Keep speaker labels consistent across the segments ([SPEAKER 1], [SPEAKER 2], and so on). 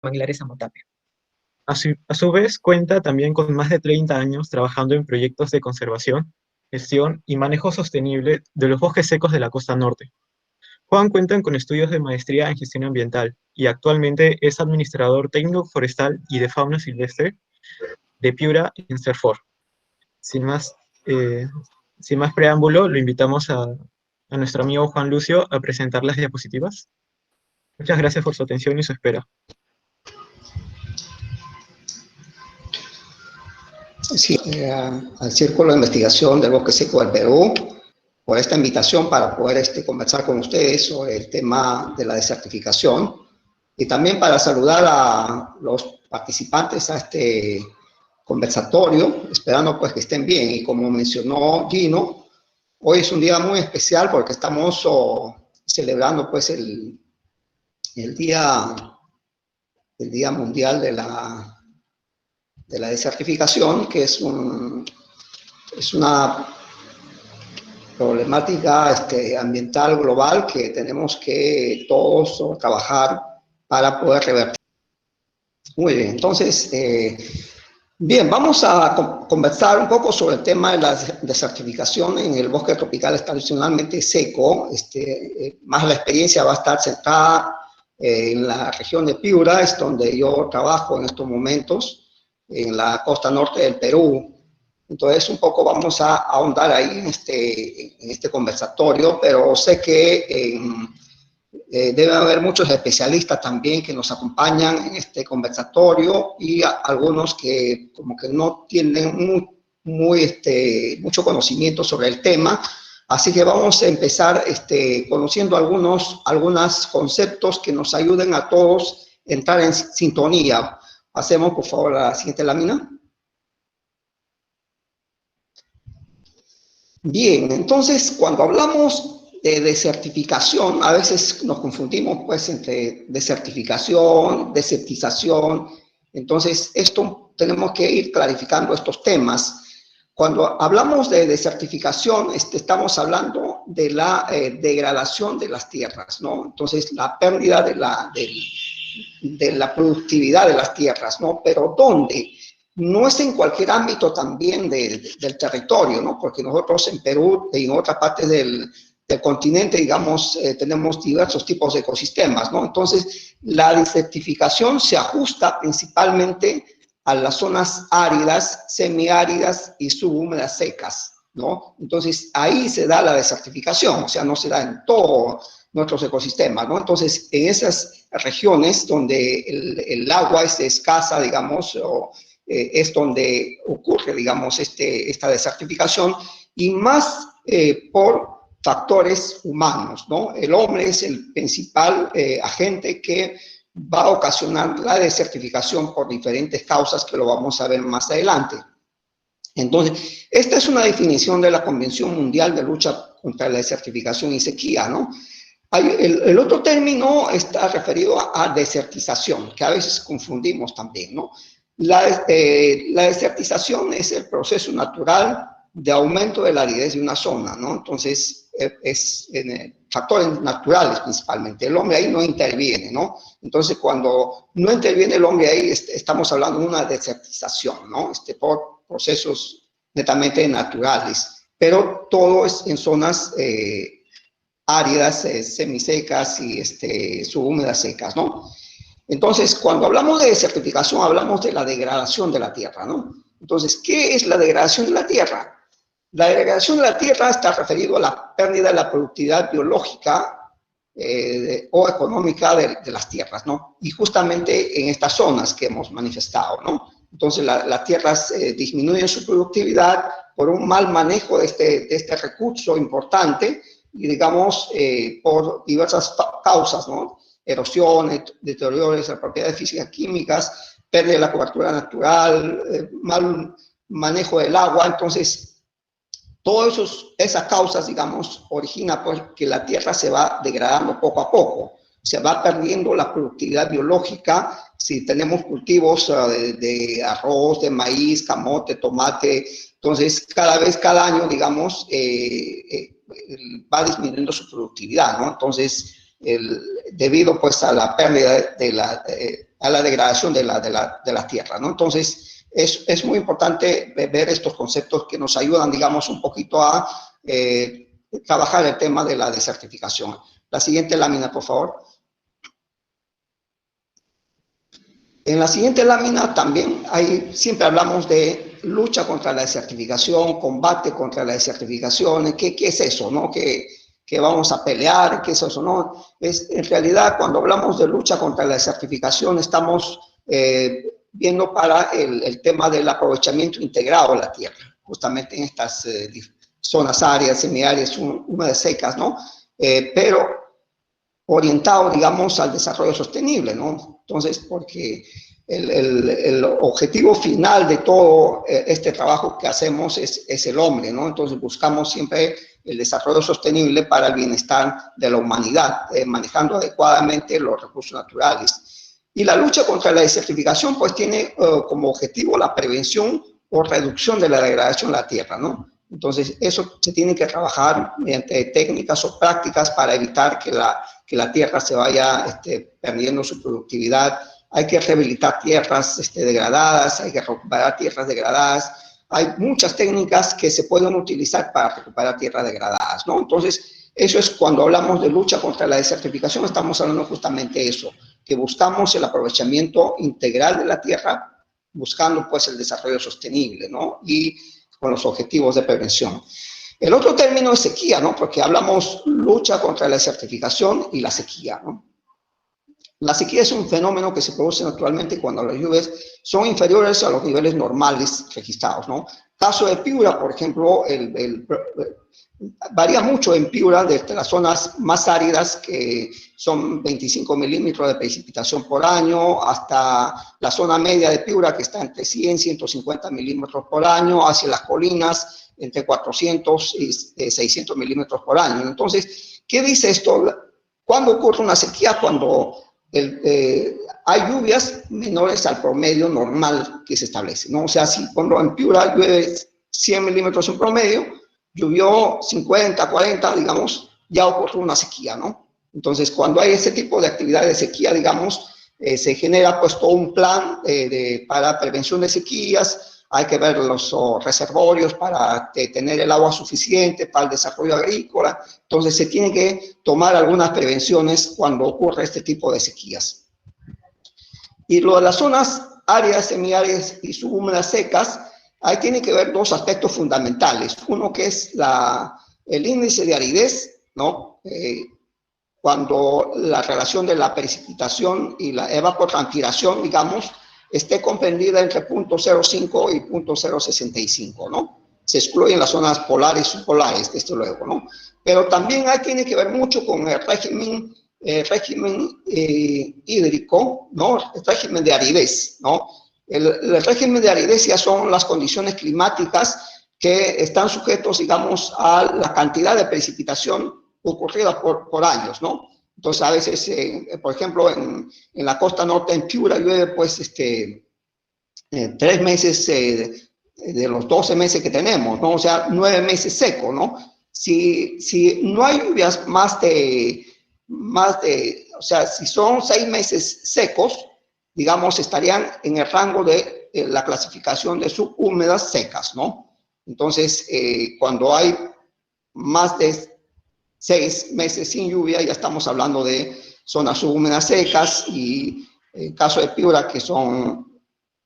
[SPEAKER 1] Manglares Amotapia.
[SPEAKER 2] A su vez, cuenta también con más de 30 años trabajando en proyectos de conservación, gestión y manejo sostenible de los bosques secos de la costa norte. Juan cuenta con estudios de maestría en gestión ambiental y actualmente es administrador técnico forestal y de fauna silvestre de Piura en Cerfor. Sin más, eh, sin más preámbulo, lo invitamos a nuestro amigo Juan Lucio a presentar las diapositivas. Muchas gracias por su atención y su espera.
[SPEAKER 3] Sí, al Círculo de Investigación del Bosque Seco del Perú por esta invitación para poder conversar con ustedes sobre el tema de la desertificación y también para saludar a los participantes a este conversatorio, esperando pues que estén bien. Y como mencionó Gino, hoy es un día muy especial porque estamos celebrando pues el día mundial de la desertificación, que es una problemática ambiental global que tenemos que todos trabajar para poder revertir. Muy bien, entonces, bien, vamos a conversar un poco sobre el tema de la desertificación en el bosque tropical tradicionalmente seco. Más la experiencia va a estar centrada en la región de Piura, es donde yo trabajo en estos momentos, en la costa norte del Perú. Entonces, un poco vamos a ahondar ahí en este conversatorio, pero sé que debe haber muchos especialistas también que nos acompañan en este conversatorio y algunos que como que no tienen mucho conocimiento sobre el tema. Así que vamos a empezar conociendo algunos conceptos que nos ayuden a todos a entrar en sintonía. Hacemos, por favor, la siguiente lámina. Bien, entonces cuando hablamos de desertificación, a veces nos confundimos pues entre desertificación, desertización. Entonces esto tenemos que ir clarificando estos temas. Cuando hablamos de desertificación, estamos hablando de la degradación de las tierras, ¿no? Entonces la pérdida de la productividad de las tierras, ¿no? Pero ¿dónde? No es en cualquier ámbito también del territorio, ¿no? Porque nosotros en Perú y en otras partes del continente, digamos, tenemos diversos tipos de ecosistemas, ¿no? Entonces, la desertificación se ajusta principalmente a las zonas áridas, semiáridas y subhúmedas secas, ¿no? Entonces, ahí se da la desertificación, o sea, no se da en todos nuestros ecosistemas, ¿no? Entonces, en esas regiones donde el agua es escasa, digamos, es donde ocurre, digamos, esta desertificación, y más por factores humanos, ¿no? El hombre es el principal agente que va a ocasionar la desertificación por diferentes causas que lo vamos a ver más adelante. Entonces, esta es una definición de la Convención Mundial de Lucha contra la Desertificación y Sequía, ¿no? El otro término está referido a desertización, que a veces confundimos también, ¿no? La desertización es el proceso natural de aumento de la aridez de una zona, ¿no? Entonces, es factores naturales principalmente. El hombre ahí no interviene, ¿no? Entonces, cuando no interviene el hombre ahí, estamos hablando de una desertización, ¿no? Por procesos netamente naturales. Pero todo es en zonas áridas, semisecas y subhúmedas secas, ¿no? Entonces, cuando hablamos de desertificación, hablamos de la degradación de la tierra, ¿no? Entonces, ¿qué es la degradación de la tierra? La degradación de la tierra está referido a la pérdida de la productividad biológica o económica de las tierras, ¿no? Y justamente en estas zonas que hemos manifestado, ¿no? Entonces, las tierras disminuyen su productividad por un mal manejo de este recurso importante y, digamos, por diversas causas, ¿no? Erosión, deterioro de las propiedades físicas químicas, pérdida de la cobertura natural, mal manejo del agua. Entonces, todas esas causas, digamos, origina pues que la tierra se va degradando poco a poco, se va perdiendo la productividad biológica. Si tenemos cultivos de arroz, de maíz, camote, tomate, entonces cada año, digamos, va disminuyendo su productividad, ¿no? Entonces, debido pues a la pérdida a la degradación de la tierra, ¿no? Entonces, es muy importante ver estos conceptos que nos ayudan, digamos, un poquito a trabajar el tema de la desertificación. La siguiente lámina, por favor. En la siguiente lámina también siempre hablamos de lucha contra la desertificación, combate contra la desertificación. ¿Qué es eso, no? Que vamos a pelear, ¿qué es eso, no? En realidad, cuando hablamos de lucha contra la desertificación, estamos viendo para el tema del aprovechamiento integrado de la tierra, justamente en estas zonas áridas, semiáridas, húmedas, secas, ¿no? Pero orientado, digamos, al desarrollo sostenible, ¿no? Entonces, porque el objetivo final de todo este trabajo que hacemos es el hombre, ¿no? Entonces, buscamos siempre el desarrollo sostenible para el bienestar de la humanidad, manejando adecuadamente los recursos naturales. Y la lucha contra la desertificación, pues, tiene como objetivo la prevención o reducción de la degradación de la tierra, ¿no? Entonces, eso se tiene que trabajar mediante técnicas o prácticas para evitar que la tierra se vaya perdiendo su productividad. Hay que rehabilitar tierras degradadas, hay que recuperar tierras degradadas. Hay muchas técnicas que se pueden utilizar para recuperar tierras degradadas, ¿no? Entonces, eso es cuando hablamos de lucha contra la desertificación, estamos hablando justamente de eso, que buscamos el aprovechamiento integral de la tierra, buscando pues el desarrollo sostenible, ¿no? Y con los objetivos de prevención. El otro término es sequía, ¿no? Porque hablamos lucha contra la desertificación y la sequía, ¿no? La sequía es un fenómeno que se produce naturalmente cuando las lluvias son inferiores a los niveles normales registrados, ¿no? Caso de Piura, por ejemplo, varía mucho en Piura, desde las zonas más áridas, que son 25 milímetros de precipitación por año, hasta la zona media de Piura, que está entre 100 y 150 milímetros por año, hacia las colinas, entre 400 y 600 milímetros por año. Entonces, ¿qué dice esto? ¿Cuándo ocurre una sequía? Cuando hay lluvias menores al promedio normal que se establece, ¿no? O sea, si cuando en Piura llueve 100 milímetros en promedio, llovió 50, 40, digamos, ya ocurre una sequía, ¿no? Entonces, cuando hay ese tipo de actividad de sequía, digamos, se genera pues todo un plan para prevención de sequías. Hay que ver los reservorios para tener el agua suficiente para el desarrollo agrícola. Entonces, se tiene que tomar algunas prevenciones cuando ocurre este tipo de sequías. Y lo de las zonas áridas, semiáridas y subhúmedas secas, ahí tiene que ver dos aspectos fundamentales. Uno que es el índice de aridez, ¿no? Cuando la relación de la precipitación y la evapotranspiración, digamos, esté comprendida entre 0.05 y 0.065, ¿no? Se excluyen las zonas polares y subpolares, desde luego, ¿no? Pero también ahí tiene que ver mucho con el régimen hídrico, ¿no? El régimen de aridez, ¿no? El régimen de aridez ya son las condiciones climáticas que están sujetos, digamos, a la cantidad de precipitación ocurrida por años, ¿no? Entonces, a veces, por ejemplo, en la costa norte, en Piura, llueve, pues, 3 meses de los 12 meses que tenemos, ¿no? O sea, 9 meses seco, ¿no? Si no hay lluvias o sea, si son 6 meses secos, digamos, estarían en el rango de la clasificación de subhúmedas secas, ¿no? Entonces, cuando hay más de 6 meses sin lluvia, ya estamos hablando de zonas subhúmedas secas, y en caso de Piura, que son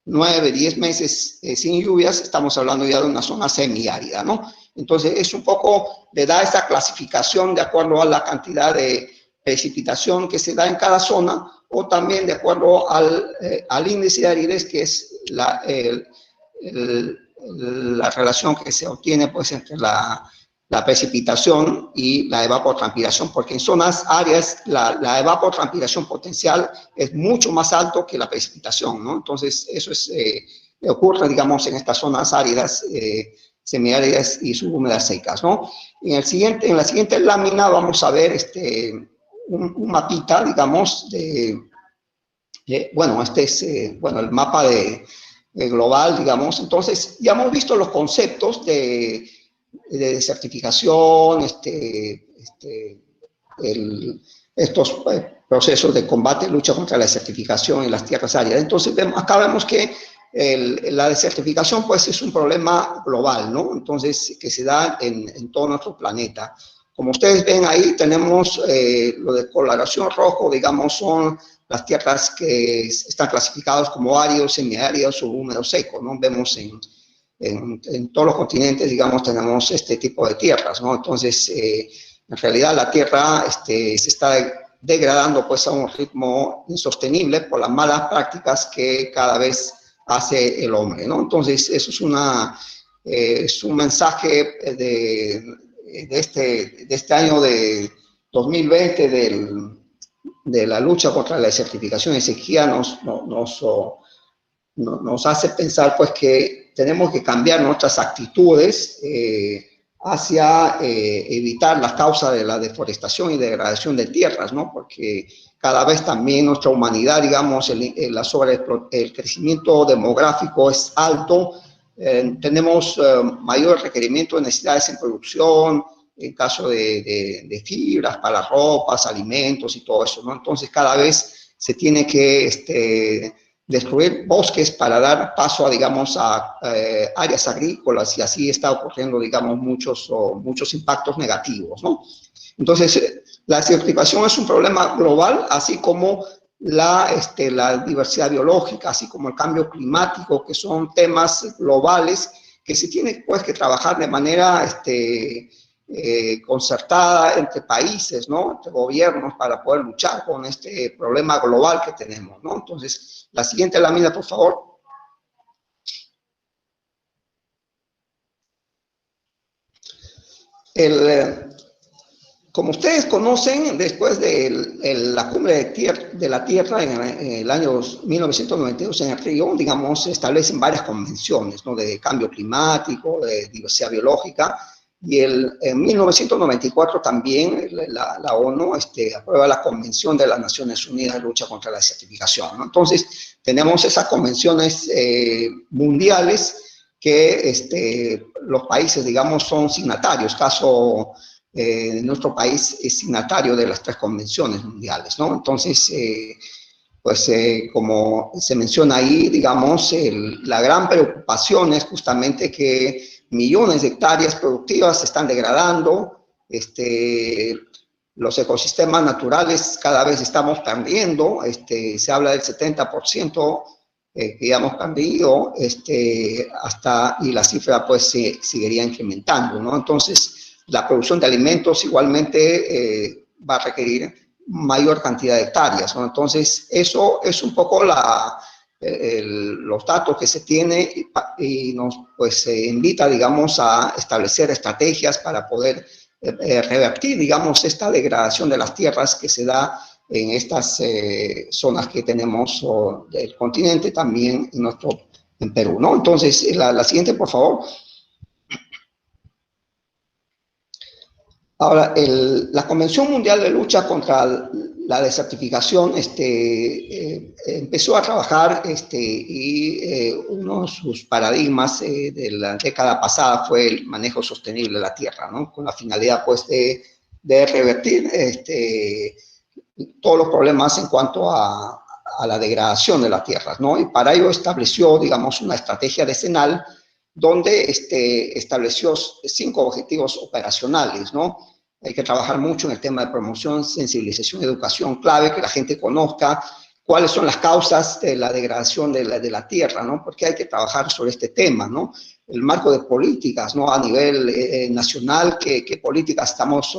[SPEAKER 3] 9, 10 meses sin lluvias, estamos hablando ya de una zona semiárida, ¿no? Entonces, es un poco, le da esa clasificación de acuerdo a la cantidad de precipitación que se da en cada zona, o también de acuerdo al índice de aridez, que es la relación que se obtiene, pues, entre la precipitación y la evapotranspiración, porque en zonas áreas la evapotranspiración potencial es mucho más alto que la precipitación, ¿no? Entonces, eso ocurre, digamos, en estas zonas áridas, semiáridas y subhúmedas secas, ¿no? En la siguiente lámina vamos a ver un mapita, digamos, bueno, es bueno, el mapa global, digamos. Entonces, ya hemos visto los conceptos de desertificación, estos procesos de combate, lucha contra la desertificación en las tierras áridas. Entonces, acá vemos que la desertificación pues es un problema global, ¿no? Entonces, que se da en todo nuestro planeta. Como ustedes ven ahí, tenemos lo de coloración rojo, digamos, son las tierras que están clasificadas como áridos, semiáridos o húmedos secos, ¿no? Vemos en todos los continentes, digamos, tenemos este tipo de tierras, ¿no? Entonces, en realidad la tierra se está degradando pues a un ritmo insostenible por las malas prácticas que cada vez hace el hombre, ¿no? Entonces, eso es un mensaje de este año de 2020 de la lucha contra la desertificación y sequía nos hace pensar pues que tenemos que cambiar nuestras actitudes hacia evitar las causas de la deforestación y degradación de tierras, ¿no? Porque cada vez también nuestra humanidad, digamos, el crecimiento demográfico es alto, tenemos mayor requerimiento de necesidades en producción, en caso de fibras para las ropas, alimentos y todo eso, ¿no? Entonces cada vez se tiene que destruir bosques para dar paso a, digamos, a áreas agrícolas y así está ocurriendo, digamos, muchos impactos negativos, ¿no? Entonces, la desertificación es un problema global, así como la diversidad biológica, así como el cambio climático, que son temas globales que se tiene pues que trabajar de manera concertada entre países, ¿no? Entre gobiernos para poder luchar con este problema global que tenemos, ¿no? Entonces, la siguiente lámina, por favor. Como ustedes conocen, después de la cumbre de la Tierra en el año 1992 en el Río, digamos, se establecen varias convenciones, ¿no? De cambio climático, de diversidad biológica, y en 1994 también la ONU aprueba la Convención de las Naciones Unidas de Lucha contra la Desertificación, ¿no? Entonces, tenemos esas convenciones mundiales que los países, digamos, son signatarios, caso nuestro país es signatario de las 3 convenciones mundiales, ¿no? Entonces, como se menciona ahí, digamos, la gran preocupación es justamente que millones de hectáreas productivas se están degradando, los ecosistemas naturales cada vez estamos perdiendo, se habla del 70% que ya hemos perdido, y la cifra pues seguiría incrementando, ¿no? Entonces, la producción de alimentos igualmente va a requerir mayor cantidad de hectáreas, ¿no? Entonces, eso es un poco los datos que se tiene y nos pues, invita, digamos, a establecer estrategias para poder revertir, digamos, esta degradación de las tierras que se da en estas zonas que tenemos del continente, también en Perú, ¿no? Entonces, la siguiente, por favor. Ahora, la Convención Mundial de Lucha contra la Desertificación empezó a trabajar y uno de sus paradigmas de la década pasada fue el manejo sostenible de la tierra, ¿no? Con la finalidad pues de revertir todos los problemas en cuanto a la degradación de la tierra, ¿no? Y para ello estableció, digamos, una estrategia decenal donde estableció 5 objetivos operacionales, ¿no? Hay que trabajar mucho en el tema de promoción, sensibilización, educación clave, que la gente conozca cuáles son las causas de la degradación de la tierra, ¿no? Porque hay que trabajar sobre este tema, ¿no? El marco de políticas, ¿no? A nivel nacional, ¿qué políticas estamos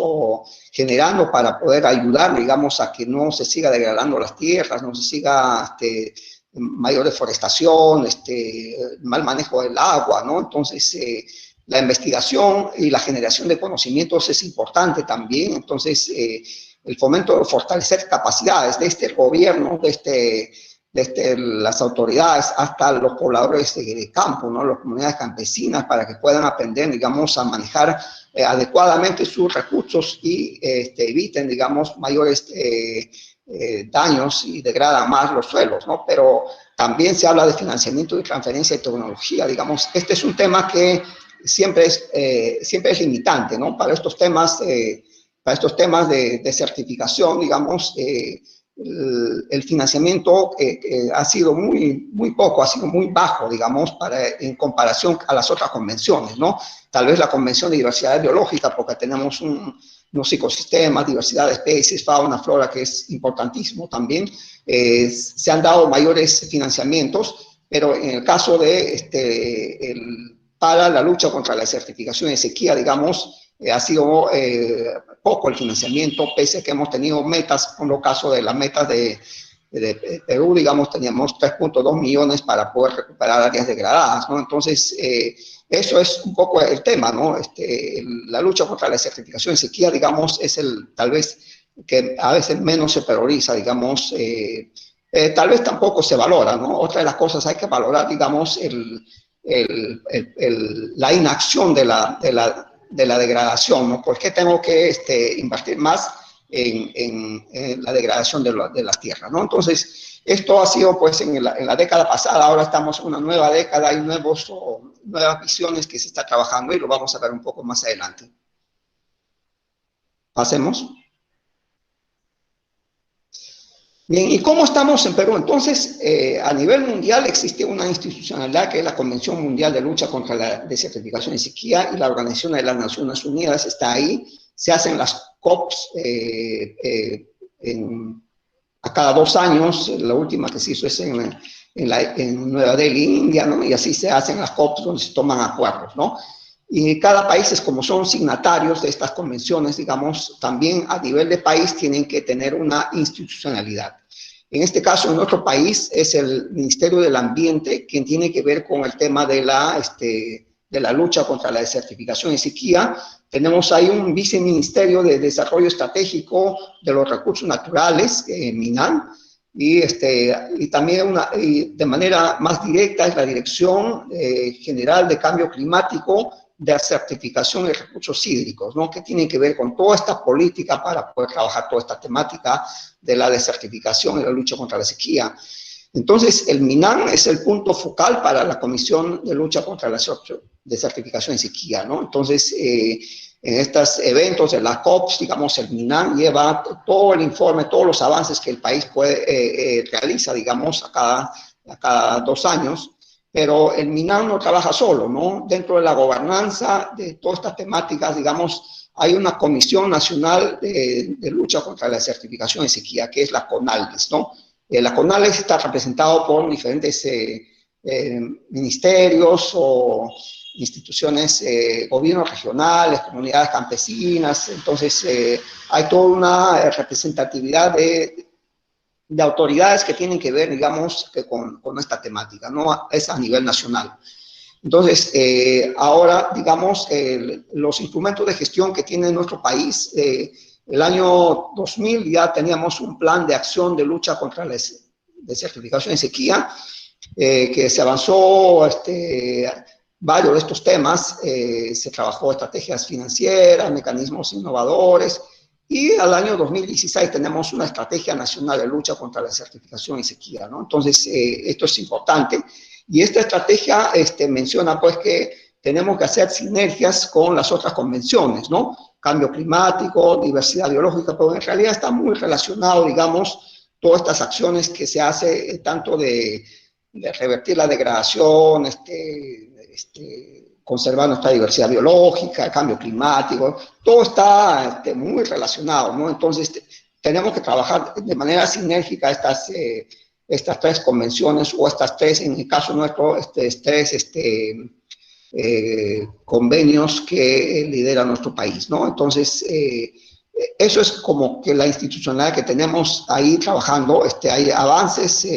[SPEAKER 3] generando para poder ayudar, digamos, a que no se siga degradando las tierras, no se siga mayor deforestación, mal manejo del agua, ¿no? Entonces, la investigación y la generación de conocimientos es importante también. Entonces, el fomento de fortalecer capacidades desde el gobierno, desde las autoridades hasta los pobladores de campo, ¿no? Las comunidades campesinas, para que puedan aprender, digamos, a manejar adecuadamente sus recursos y eviten, digamos, mayores daños y degradan más los suelos, ¿no? Pero también se habla de financiamiento y transferencia de tecnología, digamos. Este es un tema que siempre es limitante, ¿no? Para estos temas para estos temas de certificación, digamos, el financiamiento ha sido muy poco, ha sido muy bajo, digamos, en comparación a las otras convenciones, ¿no? Tal vez la Convención de Diversidad Biológica, porque tenemos unos ecosistemas, diversidad de especies, fauna, flora, que es importantísimo también. Se han dado mayores financiamientos, pero en el caso para la lucha contra la desertificación y sequía, digamos, ha sido poco el financiamiento, pese a que hemos tenido metas, como el caso de las metas de Perú, digamos, teníamos 3.2 millones para poder recuperar áreas degradadas, ¿no? Entonces, eso es un poco el tema, ¿no? La lucha contra la desertificación y sequía, digamos, es tal vez que a veces menos se prioriza, digamos, tal vez tampoco se valora, ¿no? Otra de las cosas hay que valorar, digamos, la inacción de la degradación, ¿no? ¿Por qué tengo que invertir más en la degradación de la tierra, ¿no? Entonces, esto ha sido pues en la década pasada, ahora estamos en una nueva década, hay nuevas visiones que se está trabajando y lo vamos a ver un poco más adelante. Pasemos. Bien, ¿y cómo estamos en Perú? Entonces, a nivel mundial existe una institucionalidad que es la Convención Mundial de Lucha contra la Desertificación y Sequía, y la Organización de las Naciones Unidas está ahí. Se hacen las COPs a cada 2 años. La última que se hizo es en Nueva Delhi, India, ¿no? Y así se hacen las COPs donde se toman acuerdos, ¿no? Y cada país, como son signatarios de estas convenciones, digamos, también a nivel de país tienen que tener una institucionalidad. En este caso, en nuestro país, es el Ministerio del Ambiente quien tiene que ver con el tema de la lucha contra la desertificación y sequía. Tenemos ahí un viceministerio de Desarrollo Estratégico de los Recursos Naturales, MINAN, y también de manera más directa es la Dirección General de Cambio Climático, de certificación de recursos hídricos, ¿no? Que tienen que ver con toda esta política para poder trabajar toda esta temática de la desertificación y la lucha contra la sequía. Entonces, el MINAN es el punto focal para la Comisión de Lucha contra la Desertificación y Sequía, ¿no? Entonces, en estos eventos de la COPs, digamos, el MINAN lleva todo el informe, todos los avances que el país realiza, digamos, a cada 2 años. Pero el MINAN no trabaja solo, ¿no? Dentro de la gobernanza de todas estas temáticas, digamos, hay una Comisión Nacional de Lucha contra la Desertificación y Sequía, que es la CONALDES, ¿no? La CONALDES está representado por diferentes ministerios o instituciones, gobiernos regionales, comunidades campesinas. Entonces, hay toda una representatividad de autoridades que tienen que ver, digamos, con esta temática, ¿no? Es a nivel nacional. Entonces, ahora, digamos, los instrumentos de gestión que tiene nuestro país, el año 2000 ya teníamos un plan de acción de lucha contra la desertificación y sequía, que se avanzó varios de estos temas, se trabajó estrategias financieras, mecanismos innovadores, y al año 2016 tenemos una estrategia nacional de lucha contra la desertificación y sequía, ¿no? Entonces, esto es importante. Y esta estrategia menciona, pues, que tenemos que hacer sinergias con las otras convenciones, ¿no? Cambio climático, diversidad biológica, pero en realidad está muy relacionado, digamos, todas estas acciones que se hace, tanto de revertir la degradación, conservar nuestra diversidad biológica, el cambio climático, todo está muy relacionado, ¿no? Entonces, tenemos que trabajar de manera sinérgica estas 3 convenciones, o estas 3, en el caso nuestro, 3 convenios que lidera nuestro país, ¿no? Entonces, eso es como que la institucionalidad que tenemos ahí trabajando. Hay avances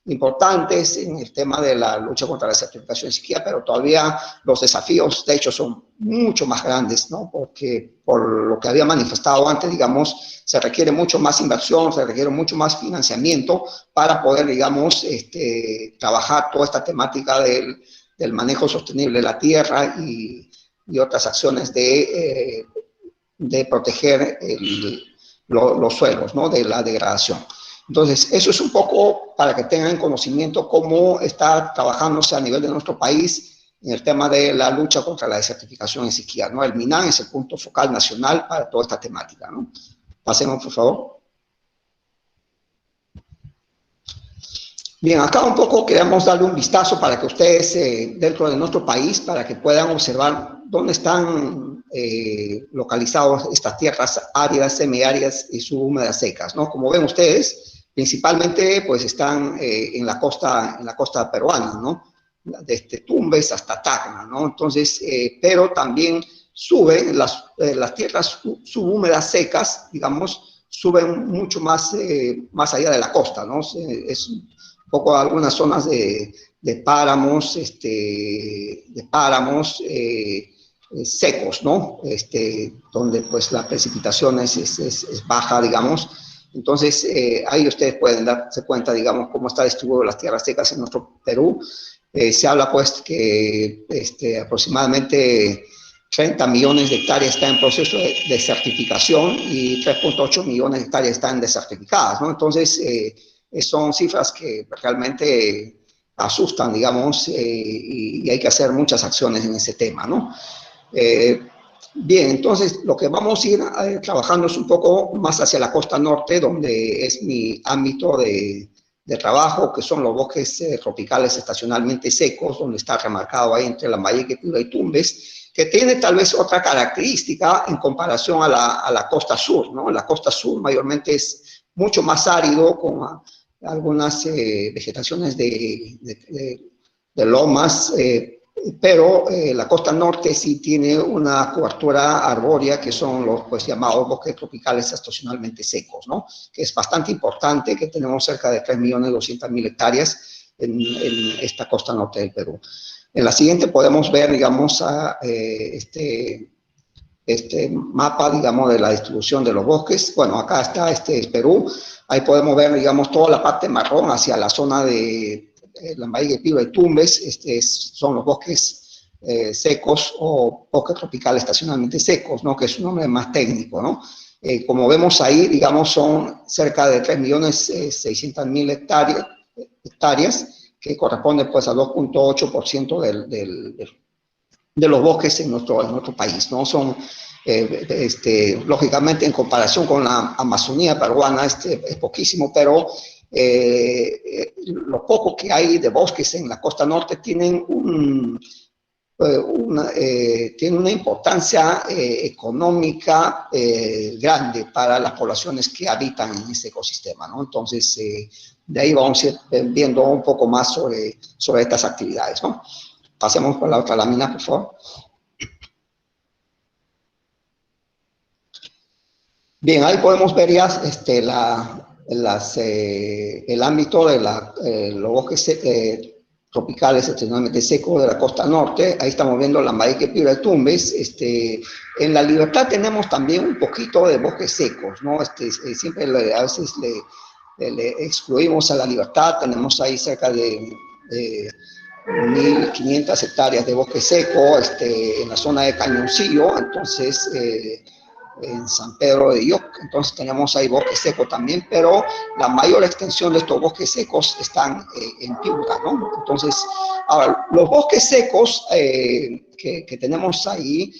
[SPEAKER 3] importantes en el tema de la lucha contra la desertificación y sequía, pero todavía los desafíos, de hecho, son mucho más grandes, ¿no? Porque por lo que había manifestado antes, digamos, se requiere mucho más inversión, se requiere mucho más financiamiento para poder, digamos, trabajar toda esta temática del manejo sostenible de la tierra y otras acciones de proteger los suelos, ¿no? De la degradación. Entonces, eso es un poco para que tengan conocimiento cómo está trabajándose a nivel de nuestro país en el tema de la lucha contra la desertificación en sequía, ¿no? El MINAN es el punto focal nacional para toda esta temática, ¿no? Pasemos, por favor. Bien, acá un poco queremos darle un vistazo para que ustedes, dentro de nuestro país, para que puedan observar dónde están localizadas estas tierras áridas, semiáridas y subhúmedas secas, ¿no? Como ven ustedes, principalmente pues están en la costa peruana, ¿no? Desde Tumbes hasta Tacna, ¿no? Entonces, pero también suben las tierras subhúmedas secas, digamos, suben mucho más, más allá de la costa, ¿no? Es un poco algunas zonas de páramos, secos, ¿no? Donde pues la precipitación es baja, digamos. Entonces, ahí ustedes pueden darse cuenta, digamos, cómo está distribuido las tierras secas en nuestro Perú. Se habla pues que aproximadamente 30 millones de hectáreas están en proceso de desertificación y 3.8 millones de hectáreas están desertificadas, ¿no? Entonces, son cifras que realmente asustan, digamos, y hay que hacer muchas acciones en ese tema, ¿no? Bien, entonces lo que vamos a ir trabajando es un poco más hacia la costa norte, donde es mi ámbito de trabajo, que son los bosques tropicales estacionalmente secos, donde está remarcado ahí entre Lambayeque, Piura y Tumbes, que tiene tal vez otra característica en comparación a la costa sur, ¿no? La costa sur mayormente es mucho más árido, con algunas vegetaciones de lomas, pero la costa norte sí tiene una cobertura arbórea que son los pues, llamados bosques tropicales estacionalmente secos, ¿no? Que es bastante importante, que tenemos cerca de 3.200.000 hectáreas en esta costa norte del Perú. En la siguiente podemos ver, digamos, este mapa, digamos, de la distribución de los bosques. Bueno, acá está, es Perú. Ahí podemos ver, digamos, toda la parte marrón hacia la zona de Lambayeque, Piura y Tumbes. Son los bosques secos o bosques tropicales estacionalmente secos, ¿no? Que es un nombre más técnico, ¿no? Como vemos ahí, digamos, son cerca de 3.600.000 hectáreas, que corresponde pues a 2.8% de los bosques en nuestro país, ¿no? Son, lógicamente, en comparación con la Amazonía peruana, es poquísimo, pero lo poco que hay de bosques en la costa norte tienen tiene una importancia económica grande para las poblaciones que habitan en este ecosistema, ¿no? Entonces, de ahí vamos a ir viendo un poco más sobre estas actividades, ¿no? Pasemos por la otra lámina, por favor. Bien, ahí podemos ver ya el ámbito de los bosques tropicales extremadamente secos de la costa norte. Ahí estamos viendo Lambayeque, Piura y Tumbes. En La Libertad tenemos también un poquito de bosques secos, ¿no? Siempre a veces le excluimos a La Libertad. Tenemos ahí cerca de 1.500 hectáreas de bosque seco en la zona de Cañoncillo. Entonces, en San Pedro de Ioc, entonces tenemos ahí bosque seco también, pero la mayor extensión de estos bosques secos están en Piura, ¿no? Entonces, ahora, los bosques secos que tenemos ahí,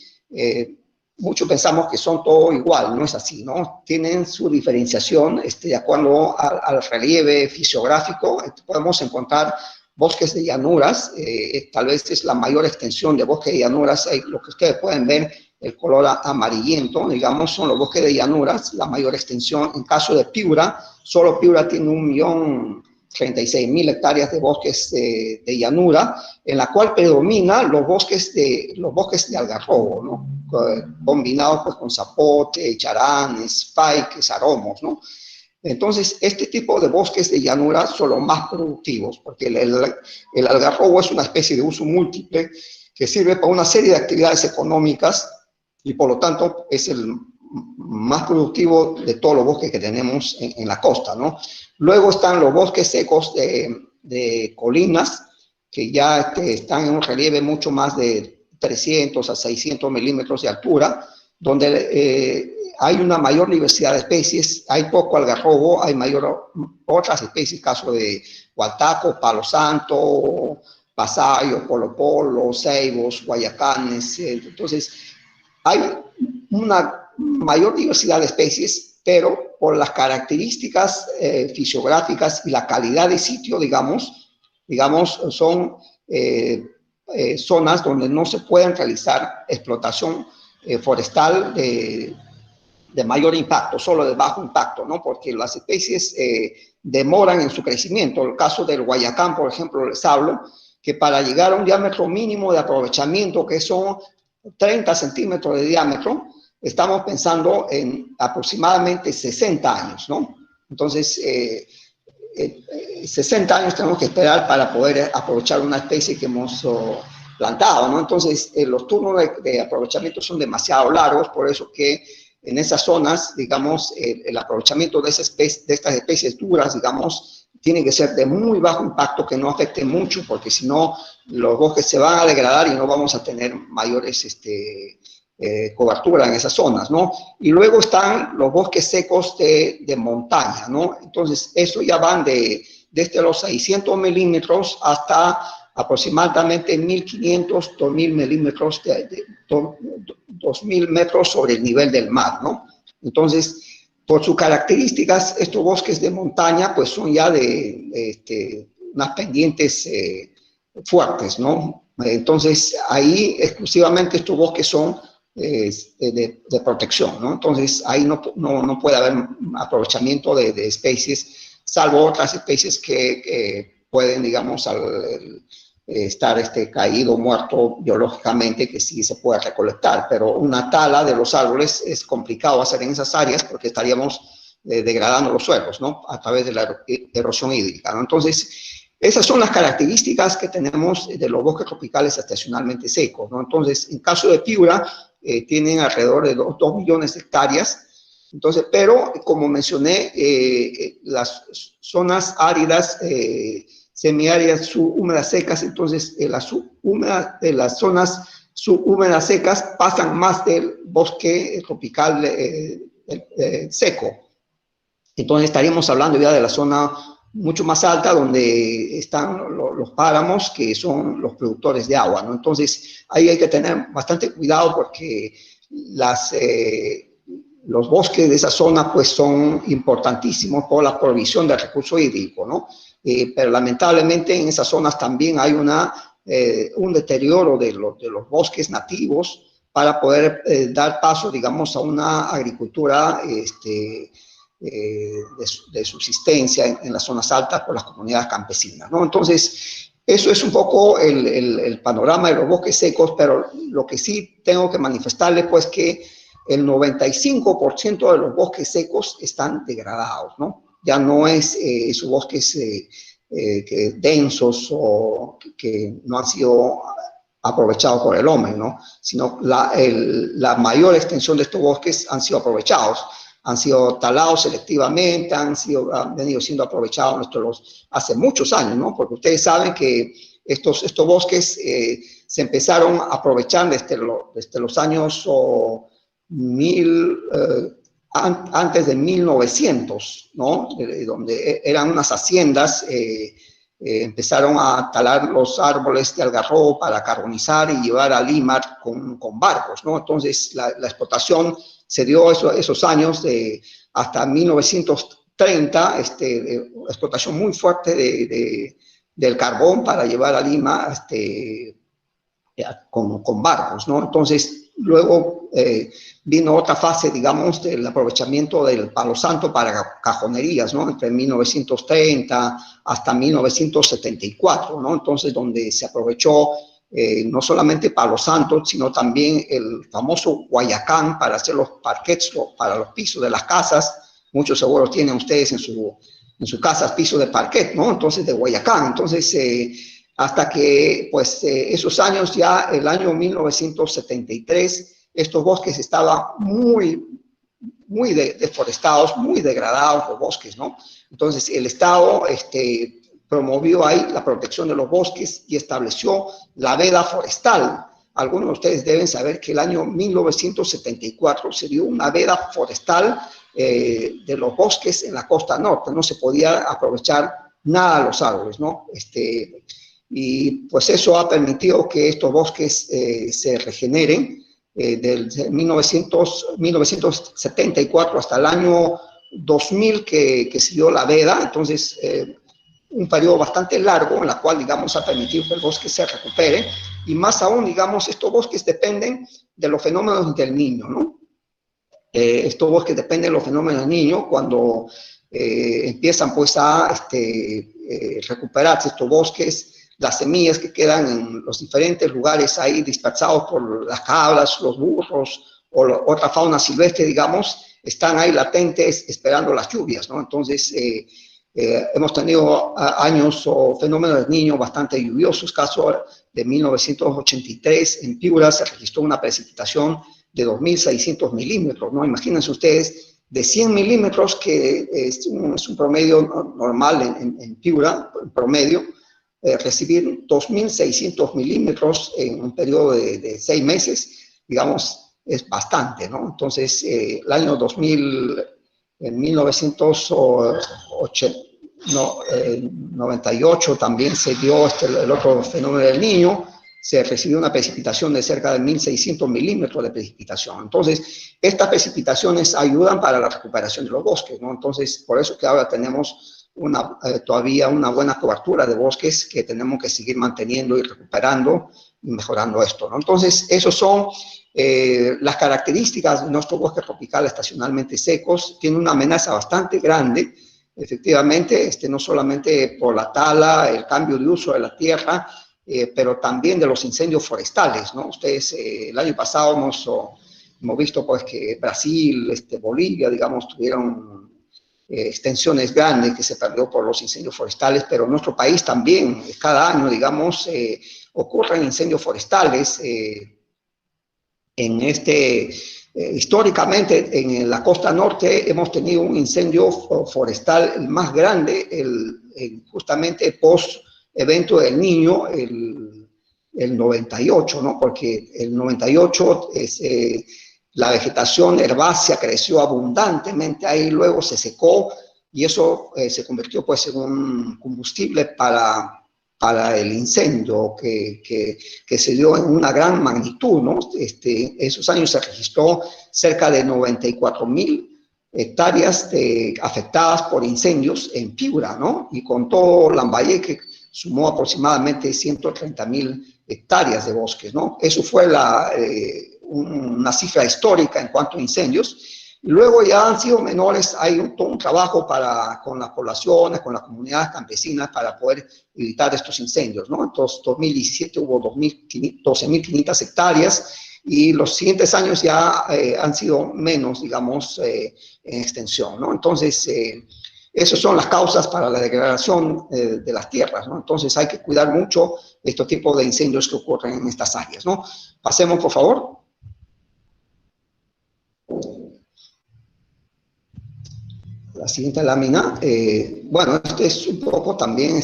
[SPEAKER 3] muchos pensamos que son todo igual, no es así, ¿no? Tienen su diferenciación de acuerdo al relieve fisiográfico. Podemos encontrar bosques de llanuras, tal vez es la mayor extensión de bosques de llanuras. Ahí, lo que ustedes pueden ver, el color amarillento, digamos, son los bosques de llanuras, la mayor extensión. En caso de Piura, solo Piura tiene 1.036.000 hectáreas de bosques de llanura, en la cual predominan los bosques de algarrobo, ¿no? Combinados pues con zapote, charanes, paiques, aromos, ¿no? Entonces, este tipo de bosques de llanura son los más productivos, porque el algarrobo es una especie de uso múltiple que sirve para una serie de actividades económicas y por lo tanto es el más productivo de todos los bosques que tenemos en la costa, ¿no? Luego están los bosques secos de colinas, que ya están en un relieve mucho más de 300 a 600 milímetros de altura, donde hay una mayor diversidad de especies, hay poco algarrobo, hay otras especies, caso de hualtaco, palo santo, pasayos, polo, ceibos, guayacanes. Entonces, hay una mayor diversidad de especies, pero por las características fisiográficas y la calidad de sitio, digamos son zonas donde no se pueden realizar explotación forestal de mayor impacto, solo de bajo impacto, ¿no? Porque las especies demoran en su crecimiento. El caso del guayacán, por ejemplo, les hablo, que para llegar a un diámetro mínimo de aprovechamiento, que son 30 centímetros de diámetro, estamos pensando en aproximadamente 60 años, ¿no? Entonces, 60 años tenemos que esperar para poder aprovechar una especie que hemos plantado, ¿no? Entonces, los turnos de aprovechamiento son demasiado largos, por eso que en esas zonas, digamos, el aprovechamiento de estas especies duras, digamos, tiene que ser de muy bajo impacto, que no afecte mucho, porque si no, los bosques se van a degradar y no vamos a tener mayores cobertura en esas zonas, ¿no? Y luego están los bosques secos de montaña, ¿no? Entonces, eso ya van desde los 600 milímetros hasta aproximadamente 1.500, 2.000 milímetros, 2.000 metros sobre el nivel del mar, ¿no? Entonces, por sus características, estos bosques de montaña, pues son ya de unas pendientes fuertes, ¿no? Entonces, ahí exclusivamente estos bosques son de protección, ¿no? Entonces, ahí no puede haber aprovechamiento de especies, salvo otras especies que pueden, digamos, estar caído, muerto biológicamente, que sí se puede recolectar, pero una tala de los árboles es complicado hacer en esas áreas porque estaríamos degradando los suelos, ¿no? A través de la erosión hídrica, ¿no? Entonces, esas son las características que tenemos de los bosques tropicales estacionalmente secos, ¿no? Entonces, en caso de Piura, tienen alrededor de 2 millones de hectáreas. Entonces, pero como mencioné, las zonas áridas, semiáridas, subhúmedas secas, entonces de las zonas subhúmedas secas pasan más del bosque tropical seco. Entonces estaríamos hablando ya de la zona mucho más alta donde están los páramos, que son los productores de agua, ¿no? Entonces ahí hay que tener bastante cuidado porque los bosques de esa zona pues son importantísimos por la provisión del recurso hídrico, ¿no? Pero lamentablemente en esas zonas también hay un deterioro de los bosques nativos para poder dar paso, digamos, a una agricultura de subsistencia en las zonas altas por las comunidades campesinas, ¿no? Entonces, eso es un poco el panorama de los bosques secos, pero lo que sí tengo que manifestarles, pues, que el 95% de los bosques secos están degradados, ¿no? Ya no es esos bosques densos o que no han sido aprovechados por el hombre, ¿no? Sino la mayor extensión de estos bosques han sido aprovechados, han sido talados selectivamente, han venido siendo aprovechados hace muchos años, ¿no? Porque ustedes saben que estos bosques se empezaron a aprovechar desde los años antes de 1900, ¿no? Donde eran unas haciendas, empezaron a talar los árboles de algarrobo para carbonizar y llevar a Lima con barcos, ¿no? Entonces la explotación se dio esos años hasta 1930, explotación muy fuerte del carbón para llevar a Lima con barcos, ¿no? Entonces, luego vino otra fase, digamos, del aprovechamiento del palo santo para cajonerías, ¿no? Entre 1930 hasta 1974, ¿no? Entonces, donde se aprovechó no solamente palo santo, sino también el famoso guayacán para hacer los parquets, para los pisos de las casas. Muchos seguro tienen ustedes en su casa pisos de parquet, ¿no? Entonces, de guayacán. Entonces, hasta que, pues, esos años ya, el año 1973, estos bosques estaban muy deforestados, muy degradados los bosques, ¿no? Entonces, el Estado promovió ahí la protección de los bosques y estableció la veda forestal. Algunos de ustedes deben saber que el año 1974 se dio una veda forestal de los bosques en la costa norte. No se podía aprovechar nada de los árboles, ¿no? y pues eso ha permitido que estos bosques se regeneren desde 1974 hasta el año 2000 que siguió la veda. Entonces un periodo bastante largo en la cual, digamos, ha permitido que el bosque se recupere, y más aún, digamos, estos bosques dependen de los fenómenos del Niño, ¿no? Estos bosques dependen de los fenómenos del Niño cuando empiezan pues a recuperarse estos bosques, las semillas que quedan en los diferentes lugares ahí dispersados por las cabras, los burros o otra fauna silvestre, digamos, están ahí latentes esperando las lluvias, ¿no? Entonces, hemos tenido años o fenómenos del Niño bastante lluviosos. Caso de 1983, en Piura se registró una precipitación de 2.600 milímetros, ¿no? Imagínense ustedes, de 100 milímetros, que es un promedio normal en Piura, en promedio, recibir 2.600 milímetros en un periodo de 6 meses, digamos, es bastante, ¿no? Entonces, el año 2000, en 1998 también se dio el otro fenómeno del Niño, se recibió una precipitación de cerca de 1.600 milímetros de precipitación. Entonces, estas precipitaciones ayudan para la recuperación de los bosques, ¿no? Entonces, por eso que ahora tenemos todavía una buena cobertura de bosques que tenemos que seguir manteniendo y recuperando y mejorando esto, ¿no? Entonces, esos son las características de nuestro bosque tropical estacionalmente secos. Tiene una amenaza bastante grande, efectivamente, no solamente por la tala, el cambio de uso de la tierra, pero también de los incendios forestales, ¿no? Ustedes, el año pasado hemos visto pues que Brasil, Bolivia, digamos, tuvieron extensiones grandes que se perdió por los incendios forestales, pero en nuestro país también, cada año, digamos, ocurren incendios forestales. Históricamente, en la costa norte hemos tenido un incendio forestal el más grande, justamente post evento del Niño, el 98, ¿no? Porque el 98 la vegetación herbácea creció abundantemente ahí, luego se secó, y eso se convirtió pues en un combustible para el incendio que se dio en una gran magnitud, ¿no? Esos años se registró cerca de 94.000 hectáreas afectadas por incendios en Piura, ¿no? Y con todo Lambayeque sumó aproximadamente 130.000 hectáreas de bosques, ¿no? Eso fue una cifra histórica en cuanto a incendios. Luego ya han sido menores, hay todo un trabajo con las poblaciones, con las comunidades campesinas para poder evitar estos incendios, ¿no? Entonces, 2017 hubo 12.500 hectáreas, y los siguientes años ya han sido menos, digamos, en extensión, ¿no? Entonces, esas son las causas para la degradación de las tierras, ¿no? Entonces, hay que cuidar mucho estos tipos de incendios que ocurren en estas áreas, ¿no? Pasemos, por favor. La siguiente lámina, bueno, este es un poco también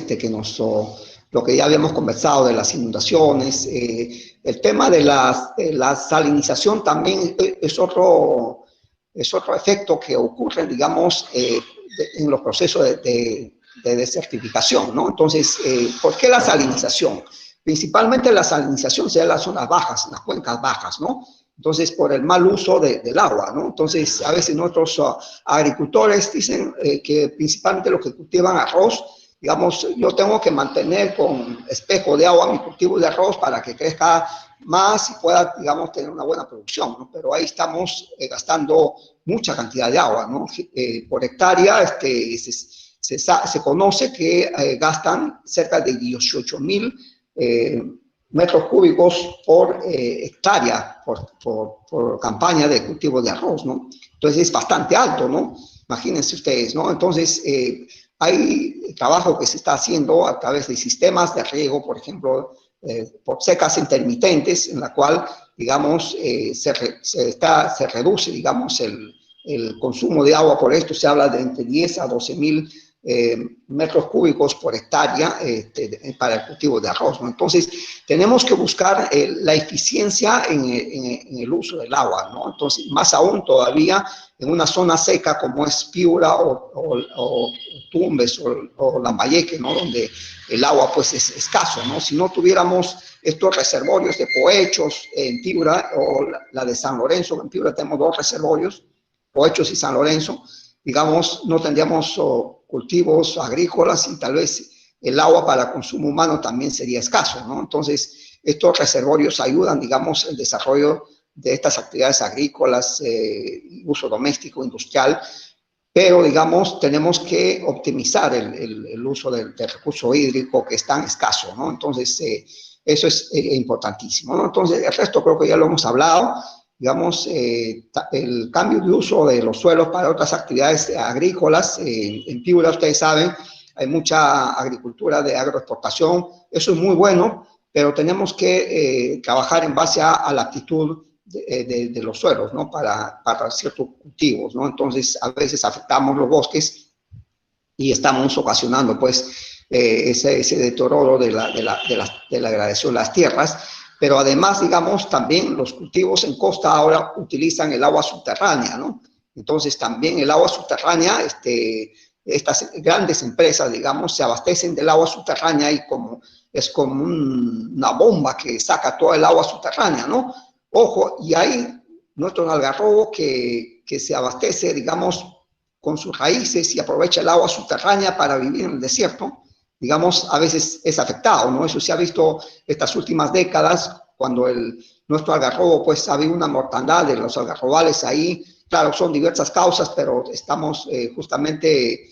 [SPEAKER 3] lo que ya habíamos conversado de las inundaciones. El tema de la salinización también es otro efecto que ocurre, digamos, en los procesos de desertificación, ¿no? Entonces, ¿por qué la salinización? Principalmente la salinización se da en las zonas bajas, en las cuencas bajas, ¿no? Entonces, por el mal uso del agua, ¿no? Entonces, a veces nuestros agricultores dicen que principalmente los que cultivan arroz, digamos, yo tengo que mantener con espejo de agua mi cultivo de arroz para que crezca más y pueda, digamos, tener una buena producción, ¿no? Pero ahí estamos gastando mucha cantidad de agua, ¿no? Por hectárea, se conoce que gastan cerca de 18.000 metros cúbicos por hectárea, por campaña de cultivo de arroz, ¿no? Entonces es bastante alto, ¿no? Imagínense ustedes, ¿no? Entonces hay trabajo que se está haciendo a través de sistemas de riego, por ejemplo, por secas intermitentes, en la cual, digamos, se reduce, digamos, el consumo de agua. Por esto se habla de entre 10 a 12.000 metros cúbicos por hectárea para el cultivo de arroz, ¿no? Entonces, tenemos que buscar la eficiencia en el uso del agua, ¿no? Entonces, más aún todavía en una zona seca como es Piura o Tumbes o Lambayeque, ¿no? Donde el agua pues es escaso, ¿no? Si no tuviéramos estos reservorios de Poechos en Piura o la de San Lorenzo, en Piura tenemos dos reservorios, Poechos y San Lorenzo, digamos, no tendríamos cultivos agrícolas y tal vez el agua para consumo humano también sería escaso, ¿no? Entonces, estos reservorios ayudan, digamos, el desarrollo de estas actividades agrícolas, uso doméstico, industrial, pero, digamos, tenemos que optimizar el uso del recurso hídrico que es tan escaso, ¿no? Entonces, eso es importantísimo, ¿no? Entonces, el resto creo que ya lo hemos hablado. Digamos, el cambio de uso de los suelos para otras actividades agrícolas. En Piura, ustedes saben, hay mucha agricultura de agroexportación. Eso es muy bueno, pero tenemos que trabajar en base a la aptitud de los suelos, ¿no? Para ciertos cultivos, ¿no? Entonces, a veces afectamos los bosques y estamos ocasionando, pues, ese deterioro de la degradación de las tierras. Pero además, digamos, también los cultivos en costa ahora utilizan el agua subterránea, ¿no? Entonces, también el agua subterránea, estas grandes empresas, digamos, se abastecen del agua subterránea y es como una bomba que saca todo el agua subterránea, ¿no? Ojo, y hay nuestro algarrobo que se abastece, digamos, con sus raíces y aprovecha el agua subterránea para vivir en el desierto. Digamos, a veces es afectado, ¿no? Eso se ha visto estas últimas décadas, cuando nuestro algarrobo, pues, ha habido una mortandad de los algarrobales ahí. Claro, son diversas causas, pero estamos justamente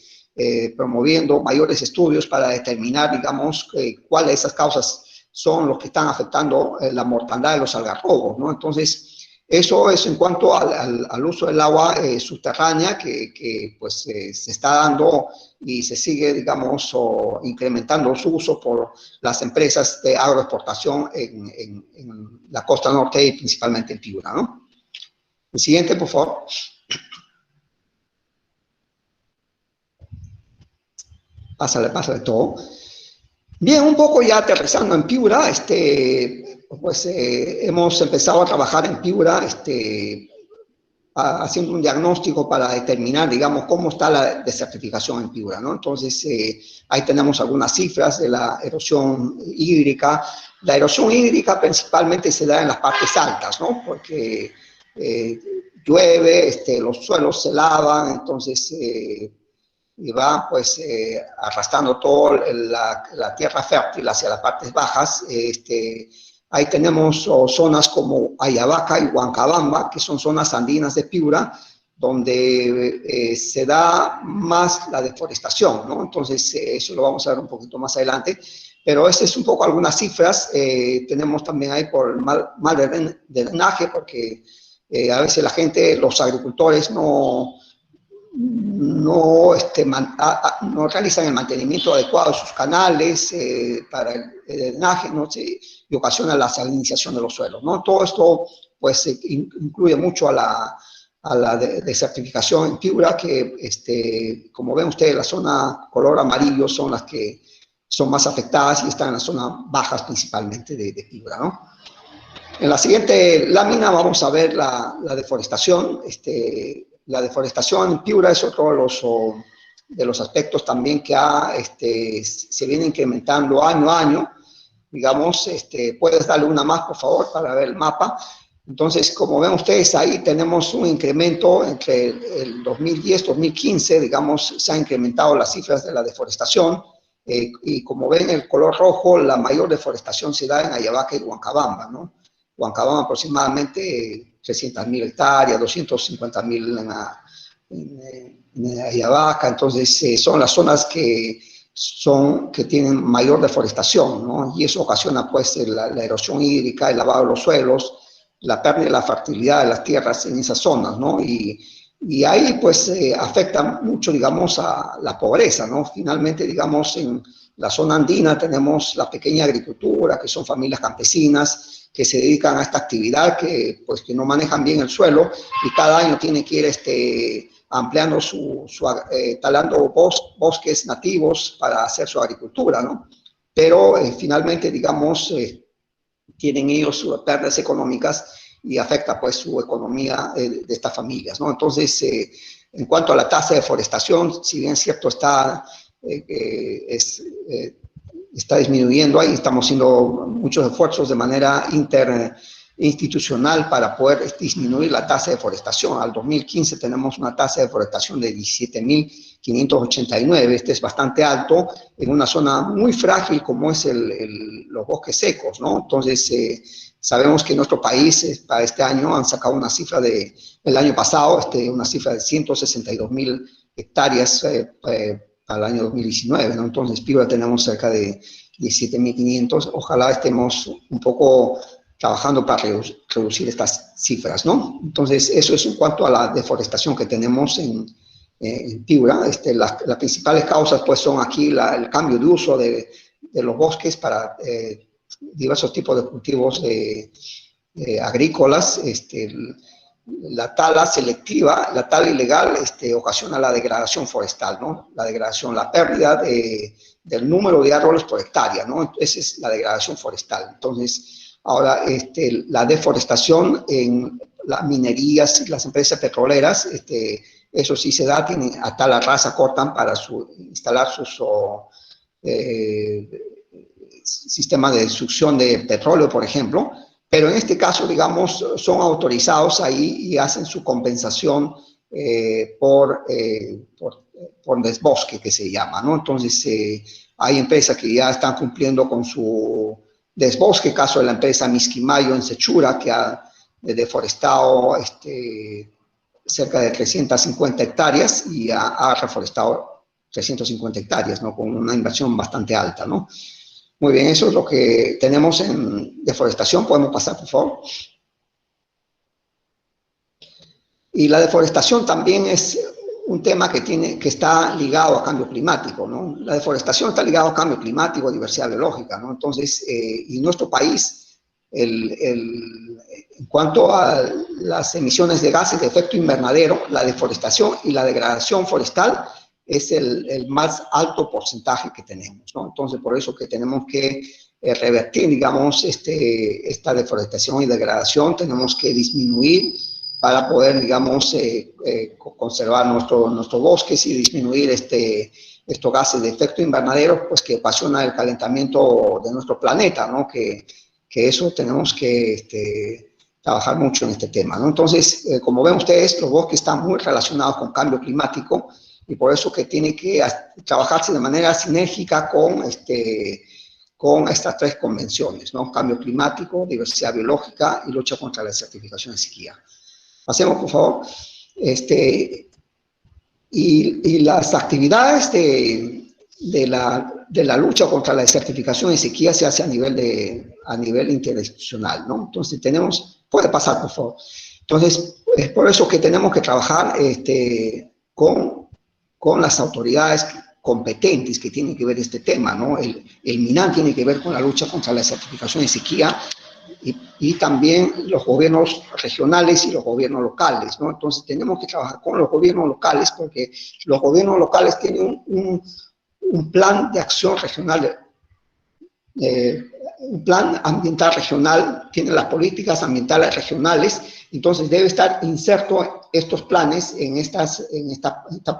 [SPEAKER 3] promoviendo mayores estudios para determinar, digamos, cuáles de esas causas son los que están afectando la mortandad de los algarrobos, ¿no? Entonces, eso es en cuanto al uso del agua subterránea que pues se está dando y se sigue, digamos, incrementando su uso por las empresas de agroexportación en la costa norte y principalmente en Piura, ¿no? El siguiente, por favor. Pásale todo. Bien, un poco ya aterrizando en Piura, pues hemos empezado a trabajar en Piura, haciendo un diagnóstico para determinar, digamos, cómo está la desertificación en Piura, ¿no? Entonces, ahí tenemos algunas cifras de la erosión hídrica. La erosión hídrica principalmente se da en las partes altas, ¿no? Porque llueve, los suelos se lavan, entonces y va pues arrastrando toda la tierra fértil hacia las partes bajas. Ahí tenemos zonas como Ayabaca y Huancabamba, que son zonas andinas de Piura, donde se da más la deforestación, ¿no? Entonces, eso lo vamos a ver un poquito más adelante. Pero este es un poco algunas cifras. Tenemos también ahí por el mal de drenaje, porque a veces la gente, los agricultores no realizan el mantenimiento adecuado de sus canales para el drenaje, ¿no? Y ocasiona la salinización de los suelos, ¿no? Todo esto pues incluye mucho a la desertificación en Piura, que como ven ustedes, la zona color amarillo son las que son más afectadas y están en las zonas bajas principalmente de Piura, ¿no? En la siguiente lámina vamos a ver la deforestación. La deforestación en Piura es otro de los aspectos también que se viene incrementando año a año. Digamos, puedes darle una más, por favor, para ver el mapa. Entonces, como ven ustedes, ahí tenemos un incremento entre el 2010 y 2015, digamos, se han incrementado las cifras de la deforestación. Y como ven, el color rojo, la mayor deforestación se da en Ayabaca y Huancabamba, ¿no? Huancabamba aproximadamente 300.000 hectáreas, 250.000 en Ayabaca. Entonces, son las zonas que tienen mayor deforestación, ¿no? Y eso ocasiona pues la erosión hídrica, el lavado de los suelos, la pérdida de la fertilidad de las tierras en esas zonas, ¿no? Y ahí pues afecta mucho, digamos, a la pobreza, ¿no? Finalmente, digamos, en la zona andina tenemos la pequeña agricultura, que son familias campesinas que se dedican a esta actividad, que no manejan bien el suelo y cada año tienen que ir ampliando talando bosques nativos para hacer su agricultura, ¿no? Pero finalmente, digamos, tienen ellos pérdidas económicas y afecta pues su economía de estas familias, ¿no? Entonces, en cuanto a la tasa de deforestación, si bien es cierto está disminuyendo, ahí estamos haciendo muchos esfuerzos de manera interinstitucional para poder disminuir la tasa de deforestación. Al 2015 tenemos una tasa de deforestación de 17.589, este es bastante alto en una zona muy frágil como es los bosques secos, ¿no? Entonces, sabemos que en nuestro país para este año han sacado una cifra el año pasado, una cifra de 162.000 hectáreas para el año 2019, ¿no? Entonces, Piura tenemos cerca de 17.500. Ojalá estemos un poco trabajando para reducir estas cifras, ¿no? Entonces, eso es en cuanto a la deforestación que tenemos en Piura. Las principales causas, pues, son aquí el cambio de uso de los bosques para diversos tipos de cultivos agrícolas, la tala selectiva, la tala ilegal ocasiona la degradación forestal, ¿no? La degradación, la pérdida del número de árboles por hectárea, ¿no? Esa es la degradación forestal. Entonces, ahora la deforestación en las minerías y las empresas petroleras, eso sí se da, a tala rasa cortan para instalar sus sistemas de succión de petróleo, por ejemplo. Pero en este caso, digamos, son autorizados ahí y hacen su compensación por desbosque, que se llama, ¿no? Entonces, hay empresas que ya están cumpliendo con su desbosque, caso de la empresa Misquimayo en Sechura, que ha deforestado cerca de 350 hectáreas y ha reforestado 350 hectáreas, ¿no? Con una inversión bastante alta, ¿no? Muy bien, eso es lo que tenemos en deforestación. Podemos pasar, por favor. Y la deforestación también es un tema que está ligado a cambio climático, ¿no? La deforestación está ligada a cambio climático, diversidad biológica, ¿no? Entonces, y en nuestro país, en cuanto a las emisiones de gases de efecto invernadero, la deforestación y la degradación forestal es el más alto porcentaje que tenemos, ¿no? Entonces, por eso que tenemos que revertir, digamos, esta deforestación y degradación, tenemos que disminuir para poder, digamos, conservar nuestros bosques y disminuir estos gases de efecto invernadero, pues que ocasiona el calentamiento de nuestro planeta, ¿no? Que eso tenemos que trabajar mucho en este tema, ¿no? Entonces, como ven ustedes, los bosques están muy relacionados con cambio climático, y por eso que tiene que trabajarse de manera sinérgica con estas tres convenciones, ¿no? Cambio climático, diversidad biológica y lucha contra la desertificación y sequía. Pasemos, por favor. Y las actividades de la lucha contra la desertificación y sequía se hace a nivel interinstitucional, ¿no? Entonces puede pasar, por favor. Entonces, es por eso que tenemos que trabajar con las autoridades competentes que tienen que ver este tema, ¿no? El MINAN tiene que ver con la lucha contra la desertificación y sequía, y también los gobiernos regionales y los gobiernos locales, ¿no? Entonces tenemos que trabajar con los gobiernos locales, porque los gobiernos locales tienen un plan de acción regional, un plan ambiental regional, tienen las políticas ambientales regionales, entonces debe estar inserto estos planes en estas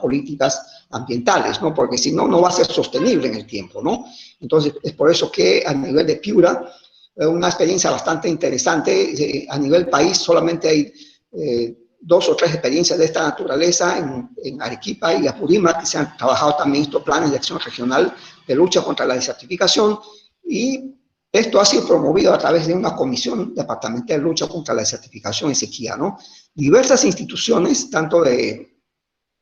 [SPEAKER 3] políticas ambientales, ¿no? Porque si no, no va a ser sostenible en el tiempo, ¿no? Entonces, es por eso que a nivel de Piura, una experiencia bastante interesante, a nivel país solamente hay 2 o 3 experiencias de esta naturaleza en Arequipa y Apurímac, que se han trabajado también estos planes de acción regional de lucha contra la desertificación, y esto ha sido promovido a través de una comisión departamental de lucha contra la desertificación y sequía, ¿no? Diversas instituciones, tanto de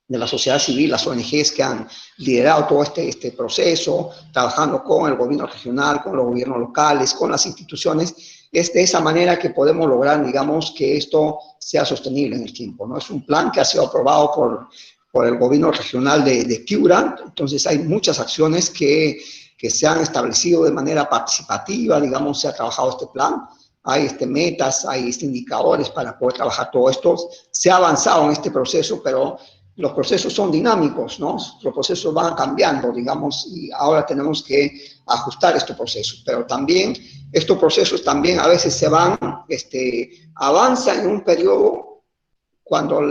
[SPEAKER 3] la sociedad civil, las ONGs que han liderado todo este proceso, trabajando con el gobierno regional, con los gobiernos locales, con las instituciones, es de esa manera que podemos lograr, digamos, que esto sea sostenible en el tiempo, ¿no? Es un plan que ha sido aprobado por el gobierno regional de Piura, entonces hay muchas acciones que se han establecido de manera participativa, digamos, se ha trabajado este plan, hay metas, hay indicadores para poder trabajar todo esto, se ha avanzado en este proceso, pero los procesos son dinámicos, ¿no? Los procesos van cambiando, digamos, y ahora tenemos que ajustar estos procesos. Pero también, estos procesos también a veces se van, avanzan en un periodo cuando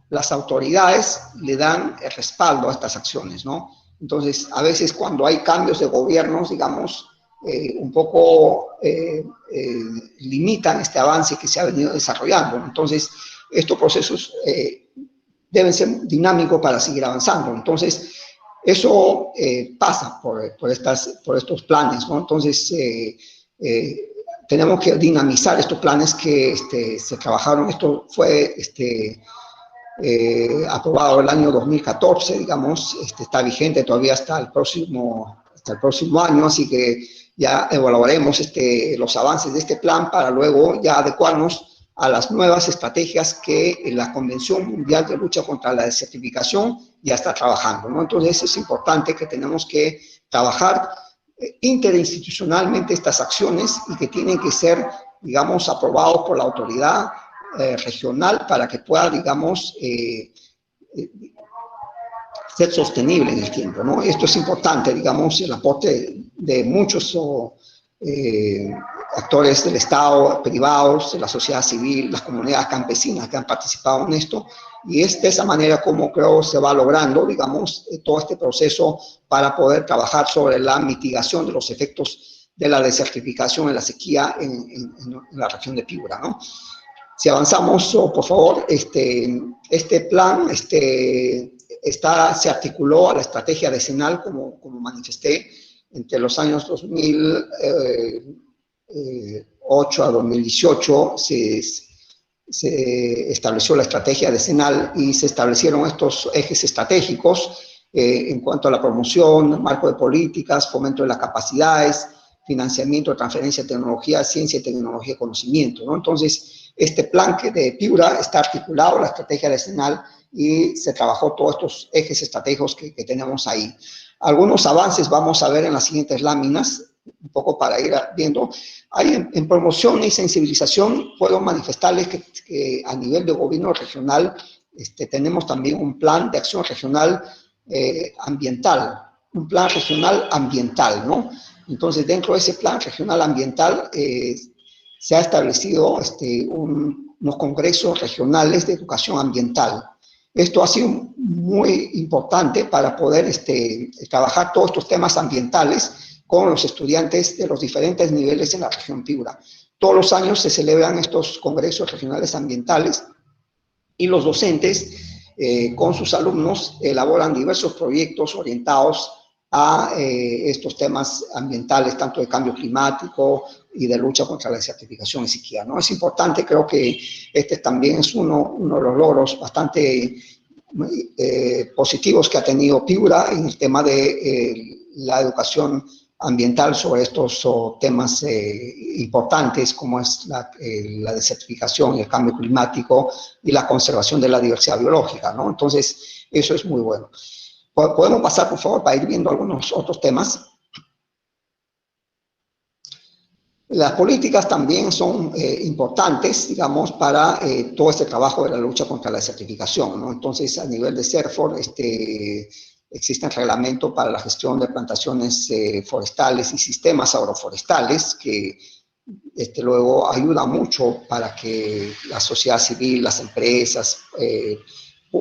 [SPEAKER 3] las autoridades le dan el respaldo a estas acciones, ¿no? Entonces, a veces cuando hay cambios de gobiernos, digamos, un poco limitan este avance que se ha venido desarrollando. Entonces, estos procesos deben ser dinámicos para seguir avanzando. Entonces, eso pasa por estos planes, ¿no? Entonces, tenemos que dinamizar estos planes que se trabajaron. Esto fue aprobado el año 2014, digamos, está vigente todavía hasta el próximo año, así que ya evaluaremos los avances de este plan para luego ya adecuarnos a las nuevas estrategias que la Convención Mundial de Lucha contra la Desertificación ya está trabajando, ¿no? Entonces es importante que tenemos que trabajar interinstitucionalmente estas acciones y que tienen que ser, digamos, aprobados por la autoridad regional para que pueda, digamos, ser sostenible en el tiempo, ¿no? Esto es importante, digamos, el aporte de muchos actores del Estado, privados, de la sociedad civil, las comunidades campesinas que han participado en esto, y es de esa manera como creo se va logrando, digamos, todo este proceso para poder trabajar sobre la mitigación de los efectos de la desertificación y la sequía en la región de Piura, ¿no? Si avanzamos, por favor, este plan se articuló a la estrategia decenal, como manifesté, entre los años 2008 a 2018 se estableció la estrategia decenal y se establecieron estos ejes estratégicos en cuanto a la promoción, marco de políticas, fomento de las capacidades, financiamiento, transferencia de tecnología, ciencia, tecnología y conocimiento, ¿no? Entonces, este plan de Piura está articulado, la estrategia decenal, y se trabajó todos estos ejes estratégicos que tenemos ahí. Algunos avances vamos a ver en las siguientes láminas, un poco para ir viendo. Hay en promoción y sensibilización, puedo manifestarles que a nivel de gobierno regional tenemos también un plan de acción regional ambiental, un plan regional ambiental, ¿no? Entonces, dentro de ese plan regional ambiental se ha establecido unos congresos regionales de educación ambiental. Esto ha sido muy importante para poder trabajar todos estos temas ambientales con los estudiantes de los diferentes niveles en la región Piura. Todos los años se celebran estos congresos regionales ambientales y los docentes con sus alumnos elaboran diversos proyectos orientados a estos temas ambientales, tanto de cambio climático y de lucha contra la desertificación y sequía, ¿no? Es importante, creo que también es uno de los logros bastante positivos que ha tenido Piura en el tema de la educación ambiental sobre estos temas importantes como es la desertificación y el cambio climático y la conservación de la diversidad biológica, ¿no? Entonces, eso es muy bueno. Podemos pasar, por favor, para ir viendo algunos otros temas. Las políticas también son importantes, digamos, para todo este trabajo de la lucha contra la desertificación, ¿no? Entonces, a nivel de CERFOR, existen reglamentos para la gestión de plantaciones forestales y sistemas agroforestales que luego ayudan mucho para que la sociedad civil, las empresas,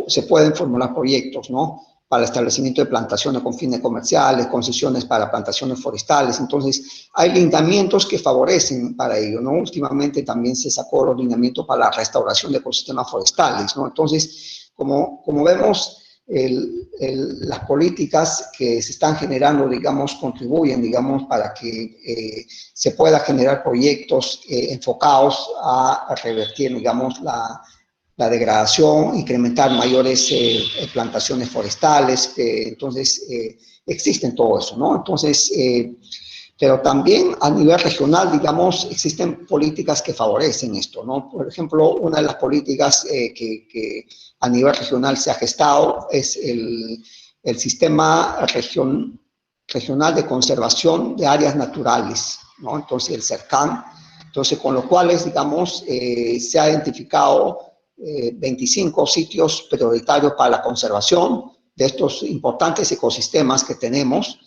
[SPEAKER 3] se pueden formular proyectos, ¿no? Para el establecimiento de plantaciones con fines comerciales, concesiones para plantaciones forestales. Entonces, hay lineamientos que favorecen para ello, ¿no? Últimamente también se sacó los lineamientos para la restauración de ecosistemas forestales, ¿no? Entonces, como vemos, las políticas que se están generando, digamos, contribuyen, digamos, para que se pueda generar proyectos enfocados a revertir, digamos, la degradación, incrementar mayores plantaciones forestales, entonces existen todo eso, ¿no? Entonces, pero también a nivel regional, digamos, existen políticas que favorecen esto, ¿no? Por ejemplo, una de las políticas que a nivel regional se ha gestado es el sistema regional de conservación de áreas naturales, ¿no? Entonces, el CERCAN, entonces, con lo cual, digamos, se ha identificado 25 sitios prioritarios para la conservación de estos importantes ecosistemas que tenemos,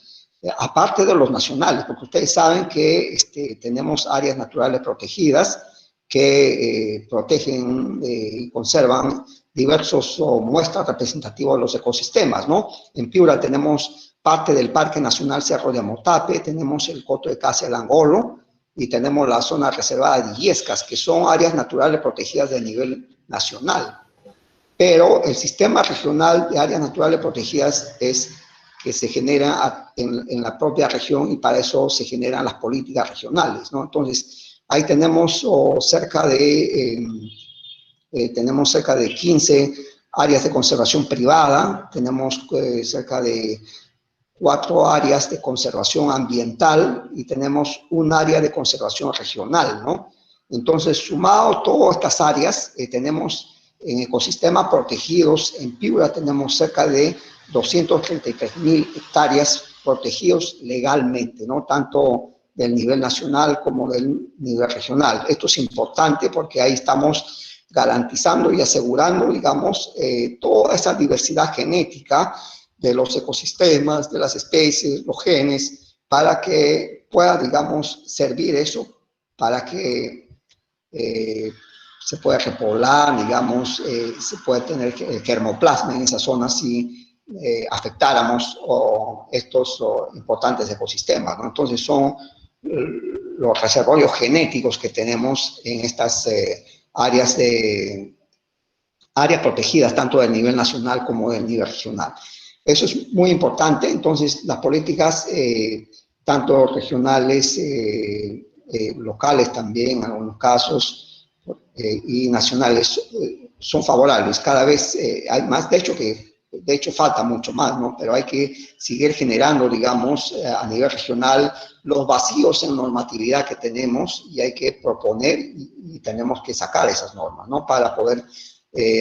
[SPEAKER 3] aparte de los nacionales, porque ustedes saben que tenemos áreas naturales protegidas que protegen y conservan diversos muestras representativas de los ecosistemas, ¿no? En Piura tenemos parte del Parque Nacional Cerro de Amotape, tenemos el Coto de Casia del Angolo y tenemos la zona reservada de Illescas, que son áreas naturales protegidas de nivel nacional. Pero el sistema regional de áreas naturales protegidas es que se genera en la propia región y para eso se generan las políticas regionales, ¿no? Entonces, ahí tenemos cerca de 15 áreas de conservación privada, tenemos cerca de 4 áreas de conservación ambiental y tenemos un área de conservación regional, ¿no? Entonces, sumado todas estas áreas, tenemos en ecosistemas protegidos, en Piura tenemos cerca de 233.000 hectáreas protegidos legalmente, ¿no? Tanto del nivel nacional como del nivel regional. Esto es importante porque ahí estamos garantizando y asegurando, digamos, toda esa diversidad genética de los ecosistemas, de las especies, los genes, para que pueda, digamos, servir eso, para que se pueda repoblar, digamos, se puede tener germoplasma en esa zona si afectáramos estos importantes ecosistemas, ¿no? Entonces son los reservorios genéticos que tenemos en estas áreas protegidas, tanto del nivel nacional como del nivel regional. Eso es muy importante. Entonces, las políticas, tanto regionales, locales también, en algunos casos, y nacionales, son favorables. Cada vez hay más, de hecho falta mucho más, ¿no? Pero hay que seguir generando, digamos, a nivel regional, los vacíos en normatividad que tenemos y hay que proponer y tenemos que sacar esas normas, ¿no? Para poder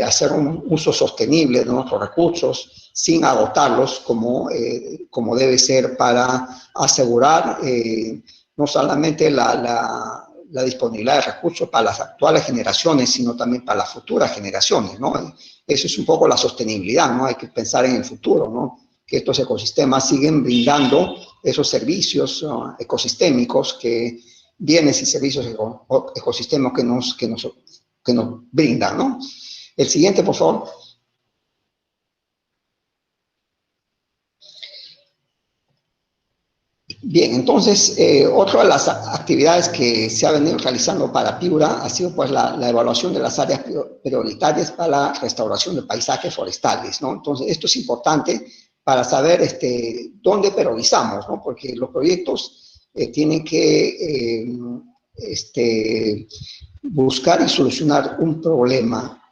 [SPEAKER 3] hacer un uso sostenible de nuestros recursos sin agotarlos como debe ser para asegurar no solamente la disponibilidad de recursos para las actuales generaciones, sino también para las futuras generaciones, ¿no? Eso es un poco la sostenibilidad, ¿no? Hay que pensar en el futuro, ¿no? Que estos ecosistemas siguen brindando esos servicios ecosistémicos, bienes y servicios ecosistémicos que nos brindan, ¿no? El siguiente, por favor. Bien, entonces, otra de las actividades que se ha venido realizando para Piura ha sido pues la evaluación de las áreas prioritarias para la restauración de paisajes forestales, ¿no? Entonces, esto es importante para saber dónde priorizamos, ¿no? Porque los proyectos tienen que buscar y solucionar un problema.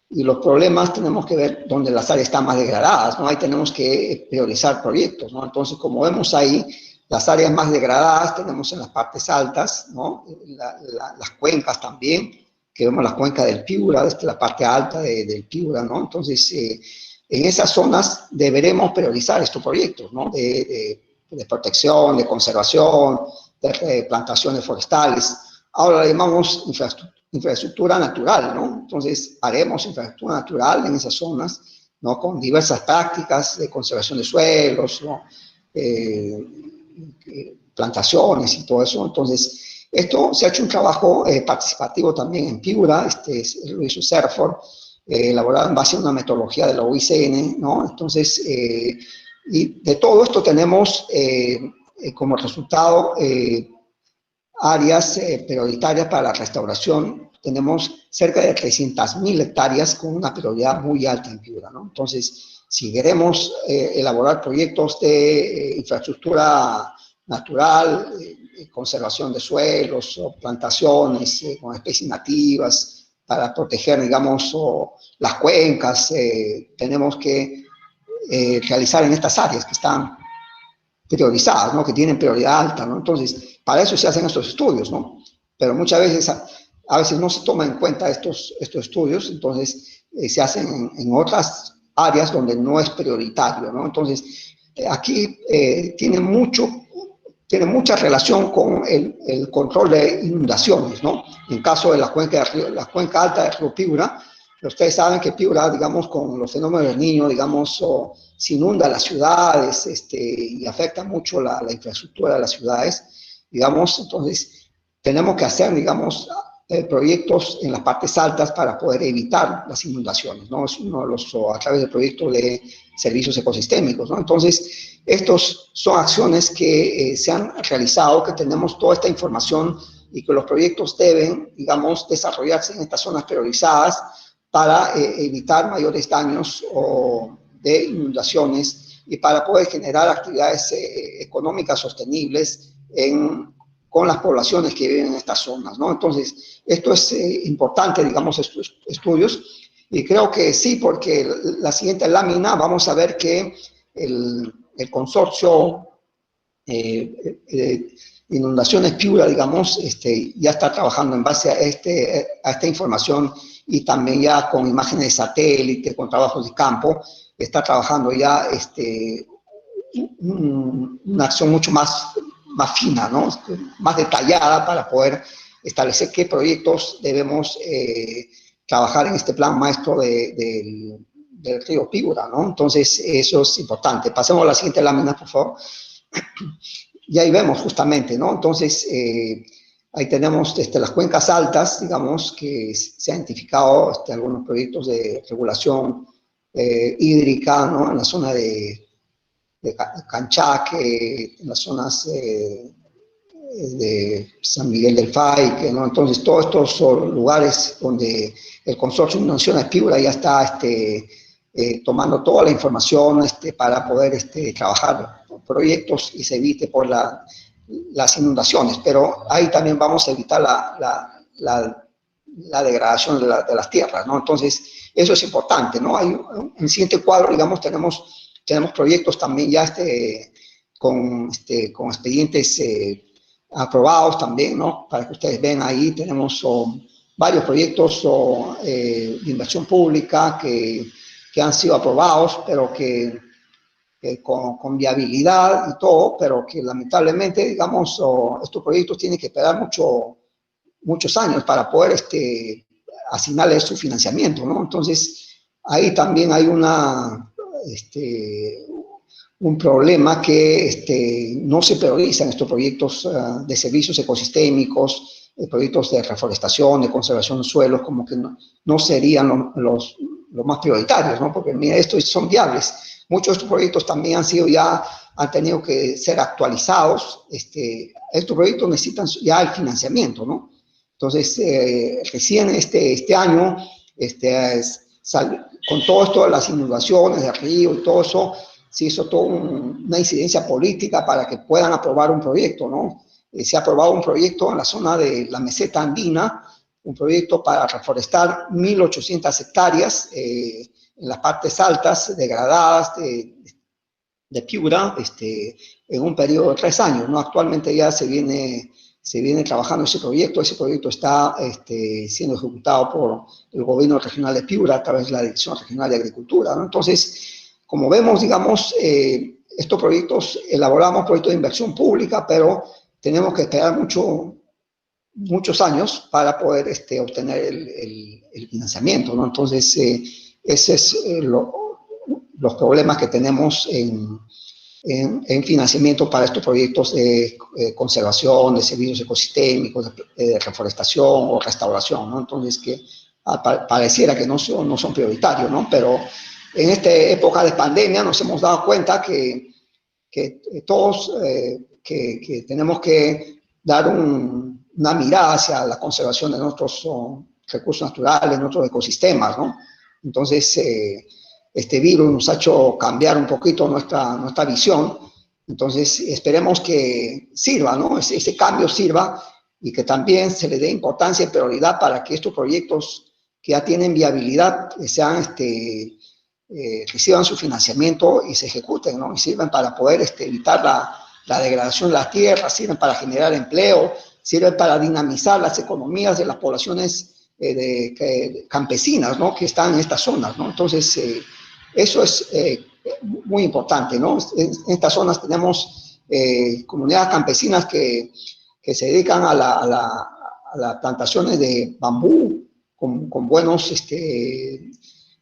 [SPEAKER 3] Y los problemas tenemos que ver dónde las áreas están más degradadas, ¿no? Ahí tenemos que priorizar proyectos, ¿no? Entonces, como vemos ahí, las áreas más degradadas tenemos en las partes altas, ¿no? Las cuencas también, que vemos la cuenca del Piura, la parte alta del Piura, ¿no? Entonces, en esas zonas deberemos priorizar estos proyectos, ¿no? De protección, de conservación, de plantaciones forestales. Ahora le llamamos infraestructura natural, ¿no? Entonces, haremos infraestructura natural en esas zonas, ¿no? Con diversas prácticas de conservación de suelos, ¿no? Plantaciones y todo eso. Entonces, esto se ha hecho un trabajo participativo también en Piura, lo hizo CERFOR, elaborado en base a una metodología de la UICN, ¿no? Entonces, y de todo esto tenemos como resultado áreas prioritarias para la restauración. Tenemos cerca de 300.000 hectáreas con una prioridad muy alta en Piura, ¿no? Entonces, si queremos elaborar proyectos de infraestructura natural, conservación de suelos, o plantaciones con especies nativas, para proteger, digamos, las cuencas, tenemos que realizar en estas áreas que están priorizadas, ¿no? Que tienen prioridad alta, ¿no? Entonces, para eso se hacen estos estudios, ¿no? Pero muchas veces, a veces no se toman en cuenta estos estudios, entonces se hacen en otras áreas donde no es prioritario, ¿no? Entonces, aquí tiene mucha relación con el control de inundaciones, ¿no? En caso de la cuenca alta del río Piura, Ustedes saben que Piura, digamos, con los fenómenos del Niño, digamos, se inunda las ciudades y afecta mucho la infraestructura de las ciudades, digamos. Entonces, tenemos que hacer, digamos, proyectos en las partes altas para poder evitar las inundaciones, ¿no? Es uno de los, a través del proyecto de servicios ecosistémicos, ¿no? Entonces, estos son acciones que se han realizado, que tenemos toda esta información y que los proyectos deben, digamos, desarrollarse en estas zonas priorizadas para evitar mayores daños de inundaciones y para poder generar actividades económicas sostenibles con las poblaciones que viven en estas zonas, ¿no? Entonces, esto es importante, digamos, estos estudios, y creo que sí, porque la siguiente lámina vamos a ver que el consorcio Inundaciones Piura, digamos, ya está trabajando en base a esta información y también ya con imágenes de satélite, con trabajos de campo, está trabajando ya una acción mucho más fina, ¿no? Más detallada para poder establecer qué proyectos debemos trabajar en este plan maestro del río Piura, ¿no? Entonces, eso es importante. Pasemos a la siguiente lámina, por favor. Y ahí vemos justamente, ¿no? Entonces, ahí tenemos las cuencas altas, digamos, que se han identificado algunos proyectos de regulación hídrica, ¿no? En la zona de Canchaque, en las zonas de San Miguel del Faique, ¿no? Entonces, todos estos son lugares donde el consorcio de Inundaciones Piura ya está tomando toda la información para poder trabajar proyectos y se evite por las inundaciones, pero ahí también vamos a evitar la degradación de las tierras, ¿no? Entonces, eso es importante, ¿no? Hay en el siguiente cuadro, digamos, tenemos proyectos también ya con expedientes aprobados también, ¿no? Para que ustedes vean ahí, tenemos varios proyectos de inversión pública que han sido aprobados, pero que con viabilidad y todo, pero que lamentablemente, digamos, estos proyectos tienen que esperar muchos años para poder asignarles su financiamiento, ¿no? Entonces, ahí también hay un problema que no se priorizan estos proyectos de servicios ecosistémicos, proyectos de reforestación, de conservación de suelos, como que no serían los más prioritarios, ¿no? Porque mira, estos son viables. Muchos de estos proyectos también han tenido que ser actualizados. Estos proyectos necesitan ya el financiamiento, ¿no? Entonces, recién este año, con todo esto de las inundaciones del río y todo eso, se hizo toda una incidencia política para que puedan aprobar un proyecto, ¿no? Se ha aprobado un proyecto en la zona de la meseta andina, un proyecto para reforestar 1.800 hectáreas en las partes altas degradadas de Piura en un periodo de 3 años, ¿no? Actualmente ya se viene trabajando ese proyecto está siendo ejecutado por el gobierno regional de Piura a través de la Dirección Regional de Agricultura, ¿no? Entonces, como vemos, digamos, estos proyectos, elaboramos proyectos de inversión pública, pero tenemos que esperar muchos años para poder obtener el financiamiento, ¿no? Entonces, ese es los problemas que tenemos en financiamiento para estos proyectos de conservación, de servicios ecosistémicos, de reforestación o restauración, ¿no? Entonces, que pareciera que no son prioritarios, ¿no? Pero en esta época de pandemia nos hemos dado cuenta que todos que tenemos que dar una mirada hacia la conservación de nuestros recursos naturales, nuestros ecosistemas, ¿no? Entonces, este virus nos ha hecho cambiar un poquito nuestra visión. Entonces, esperemos que sirva, ¿no? Ese cambio sirva y que también se le dé importancia y prioridad para que estos proyectos que ya tienen viabilidad reciban su financiamiento y se ejecuten, ¿no? Y sirven para poder evitar la degradación de la tierra, sirven para generar empleo, sirven para dinamizar las economías de las poblaciones campesinas, ¿no? Que están en estas zonas, ¿no? Entonces, eso es muy importante, ¿no? En estas zonas tenemos comunidades campesinas que se dedican a las plantaciones de bambú con buenos,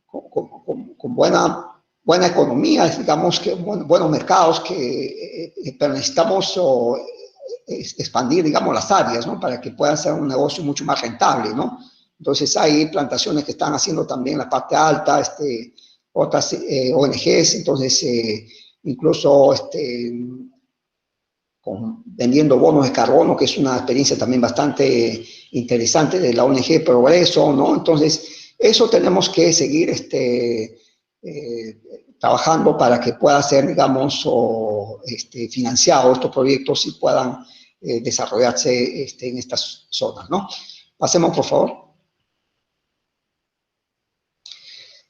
[SPEAKER 3] con buena economía, digamos que buenos mercados, pero necesitamos expandir, digamos, las áreas, ¿no? Para que pueda ser un negocio mucho más rentable, ¿no? Entonces hay plantaciones que están haciendo también la parte alta, otras ONGs, entonces incluso vendiendo bonos de carbono, que es una experiencia también bastante interesante de la ONG Progreso, ¿no? Entonces, eso tenemos que seguir trabajando para que pueda ser, digamos, financiado estos proyectos y puedan desarrollarse en estas zonas, ¿no? Pasemos, por favor.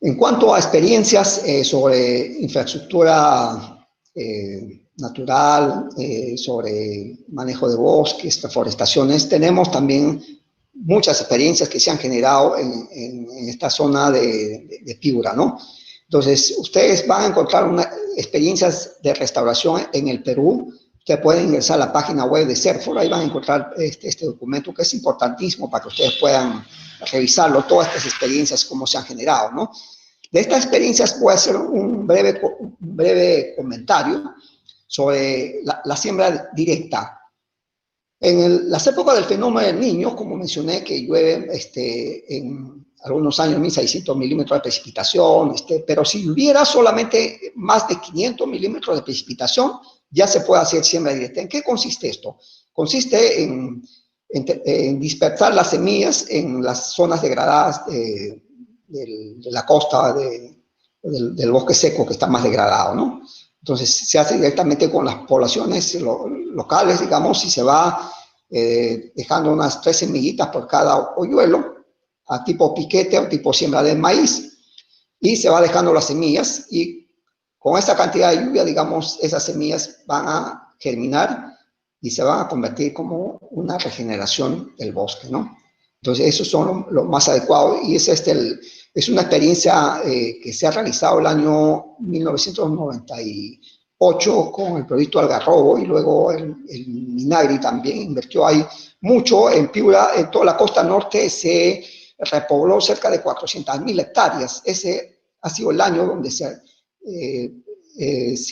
[SPEAKER 3] En cuanto a experiencias sobre infraestructura natural, sobre manejo de bosques, reforestaciones, tenemos también muchas experiencias que se han generado en esta zona de Piura, ¿no? Entonces, ustedes van a encontrar experiencias de restauración en el Perú. Ustedes pueden ingresar a la página web de CERFOR, ahí van a encontrar este documento que es importantísimo para que ustedes puedan revisarlo, todas estas experiencias, cómo se han generado, ¿no? De estas experiencias voy a hacer un breve comentario sobre la siembra directa. En las épocas del fenómeno del Niño, como mencioné, que llueve en algunos años 1.600 milímetros de precipitación, pero si hubiera solamente más de 500 milímetros de precipitación, ya se puede hacer siembra directa. ¿En qué consiste esto? Consiste en dispersar las semillas en las zonas degradadas de la costa del bosque seco que está más degradado, ¿no? Entonces se hace directamente con las poblaciones locales, digamos, y se va dejando unas 3 semillitas por cada hoyuelo, a tipo piquete o tipo siembra de maíz, y se va dejando las semillas, y con esta cantidad de lluvia, digamos, esas semillas van a germinar y se van a convertir como una regeneración del bosque, ¿no? Entonces, esos son lo más adecuado, y es una experiencia que se ha realizado el año 1998 con el proyecto Algarrobo, y luego el Minagri también invirtió ahí mucho. En Piura, en toda la costa norte, se repobló cerca de 400.000 hectáreas. Ese ha sido el año donde se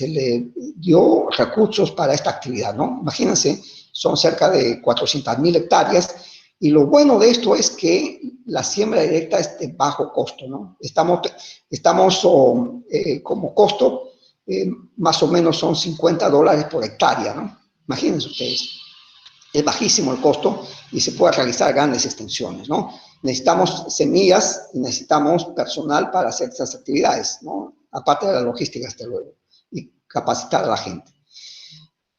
[SPEAKER 3] le dio recursos para esta actividad, ¿no? Imagínense, son cerca de 400.000 hectáreas. Y lo bueno de esto es que la siembra directa es de bajo costo, ¿no? Estamos como costo, más o menos son $50 por hectárea, ¿no? Imagínense ustedes, es bajísimo el costo y se puede realizar grandes extensiones, ¿no? Necesitamos semillas y necesitamos personal para hacer estas actividades, ¿no? Aparte de la logística, hasta luego, y capacitar a la gente.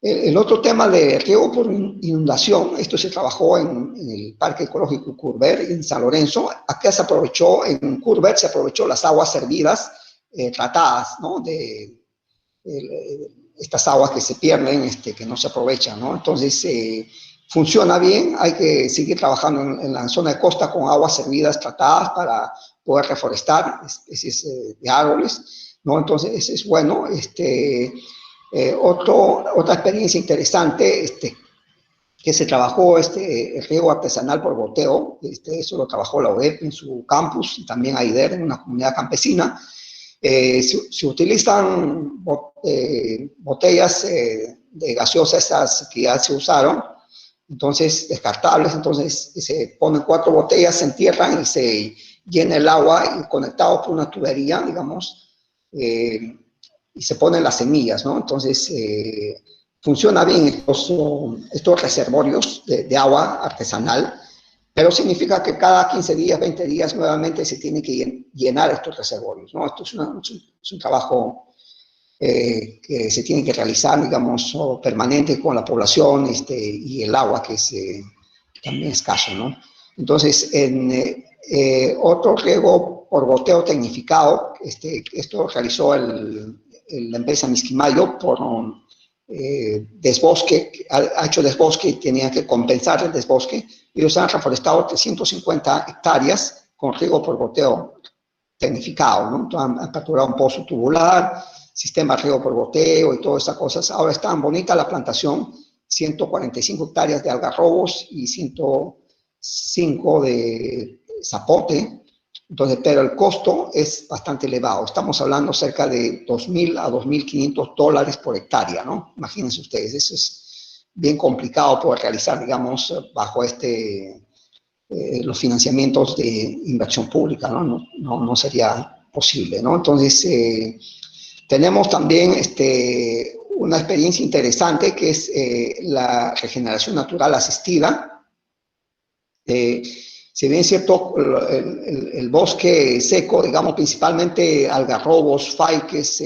[SPEAKER 3] El otro tema de riego por inundación, esto se trabajó en el Parque Ecológico Curver, en San Lorenzo. Acá se aprovechó, en Curver se aprovechó las aguas servidas, tratadas, ¿no? Estas aguas que se pierden, que no se aprovechan, ¿no? Entonces, funciona bien. Hay que seguir trabajando en la zona de costa con aguas servidas tratadas para poder reforestar especies de árboles, ¿no? Entonces, es bueno. Otra experiencia interesante que se trabajó el riego artesanal por goteo. Eso lo trabajó la OEP en su campus, y también AIDER en una comunidad campesina. Se utilizan botellas de gaseosa, estas que ya se usaron, entonces descartables. Entonces se ponen 4 botellas, se entierran y se llena el agua, y conectado por una tubería, digamos, y se ponen las semillas, ¿no? Entonces, funciona bien estos reservorios de agua artesanal, pero significa que cada 15 días, 20 días, nuevamente se tiene que llenar estos reservorios, ¿no? Esto es un trabajo que se tiene que realizar, digamos, permanente con la población, y el agua, que es también escaso, ¿no? Entonces, otro riego por goteo tecnificado, esto realizó la empresa Misquimayo por desbosque, ha hecho desbosque y tenía que compensar el desbosque. Ellos han reforestado 350 hectáreas con riego por goteo tecnificado, ¿no? Entonces, han capturado un pozo tubular, sistema de riego por goteo y todas esas cosas. Ahora está tan bonita la plantación, 145 hectáreas de algarrobos y 105 de zapote. Entonces, pero el costo es bastante elevado. Estamos hablando cerca de 2.000 a 2.500 dólares por hectárea, ¿no? Imagínense ustedes, eso es bien complicado poder realizar, digamos, bajo los financiamientos de inversión pública, ¿no? No sería posible, ¿no? Entonces, tenemos también una experiencia interesante que es la regeneración natural asistida. Si bien es cierto, el bosque seco, digamos, principalmente algarrobos, faiques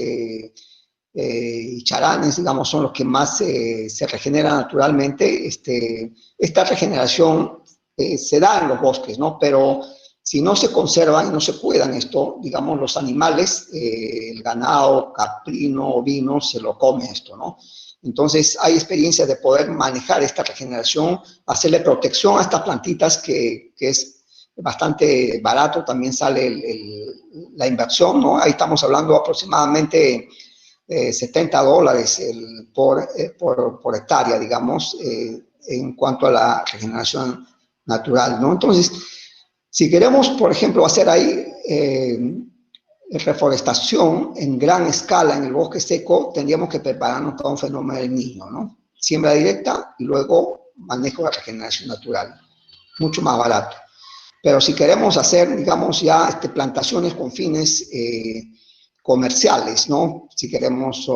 [SPEAKER 3] y charanes, digamos, son los que más se regeneran naturalmente. Esta regeneración se da en los bosques, ¿no? Pero si no se conservan y no se cuidan esto, digamos, los animales, el ganado, caprino, ovino, se lo come esto, ¿no? Entonces, hay experiencias de poder manejar esta regeneración, hacerle protección a estas plantitas que es bastante barato, también sale la inversión, ¿no? Ahí estamos hablando aproximadamente $70 por hectárea, digamos, en cuanto a la regeneración natural, ¿no? Entonces, si queremos, por ejemplo, hacer ahí reforestación en gran escala en el bosque seco, tendríamos que prepararnos para un fenómeno del Niño, ¿no? Siembra directa y luego manejo de regeneración natural, mucho más barato. Pero si queremos hacer, digamos, ya plantaciones con fines comerciales, ¿no? Si queremos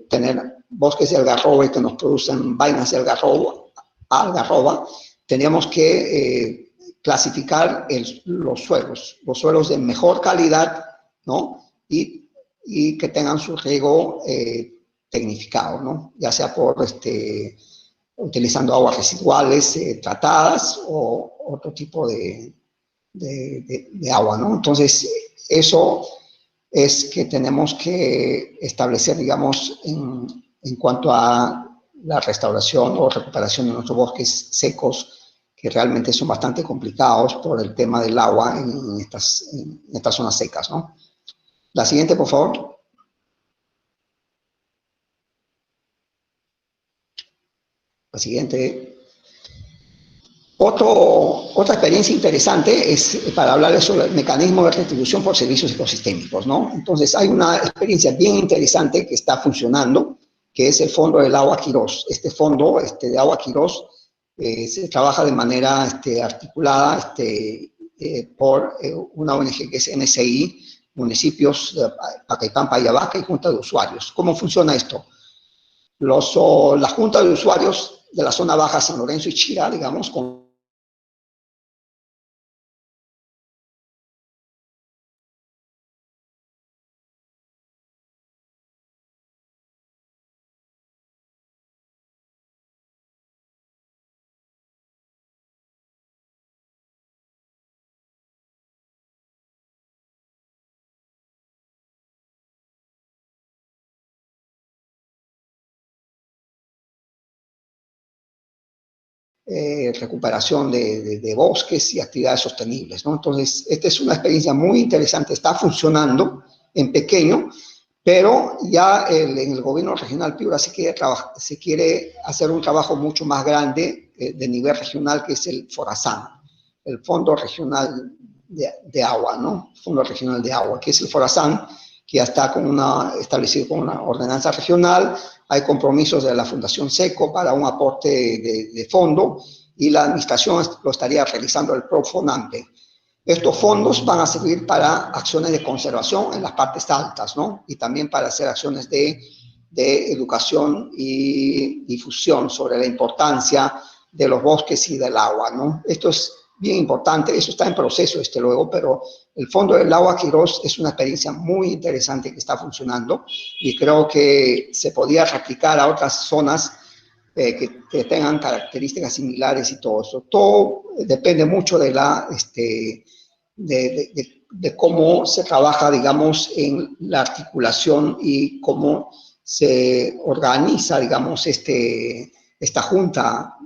[SPEAKER 3] tener bosques de algarroba y que nos producen vainas de algarroba, tendríamos que clasificar los suelos de mejor calidad, ¿no? Y que tengan su riego tecnificado, ¿no? Ya sea por utilizando aguas residuales tratadas o otro tipo de agua, ¿no? Entonces, eso es que tenemos que establecer, digamos, en cuanto a la restauración o recuperación de nuestros bosques secos, que realmente son bastante complicados por el tema del agua en estas zonas secas, ¿no? La siguiente, por favor. La siguiente. Otra experiencia interesante es para hablarles sobre el mecanismo de retribución por servicios ecosistémicos, ¿no? Entonces, hay una experiencia bien interesante que está funcionando, que es el Fondo del Agua Quirós. Este fondo de Agua Quirós se trabaja de manera articulada por una ONG que es MSI, municipios de Pacaipampa y Abaca y Junta de Usuarios. ¿Cómo funciona esto? Las juntas de usuarios de la zona baja San Lorenzo y Chira, digamos, con recuperación de bosques y actividades sostenibles, ¿no? Entonces, esta es una experiencia muy interesante, está funcionando en pequeño, pero ya en el gobierno regional Piura se quiere hacer un trabajo mucho más grande de nivel regional, que es el FORASAN, el Fondo Regional de Agua, ¿no? Fondo Regional de Agua, que es el FORASAN, que ya está establecido con una ordenanza regional. Hay compromisos de la Fundación SECO para un aporte de fondo y la administración lo estaría realizando el PROFONAMPE. Estos fondos van a servir para acciones de conservación en las partes altas, ¿no? Y también para hacer acciones de educación y difusión sobre la importancia de los bosques y del agua, ¿no? Esto es bien importante, eso está en proceso luego, pero el Fondo del Agua Quirós es una experiencia muy interesante que está funcionando y creo que se podría replicar a otras zonas que tengan características similares y todo eso. Todo depende mucho de cómo se trabaja, digamos, en la articulación y cómo se organiza, digamos, esta junta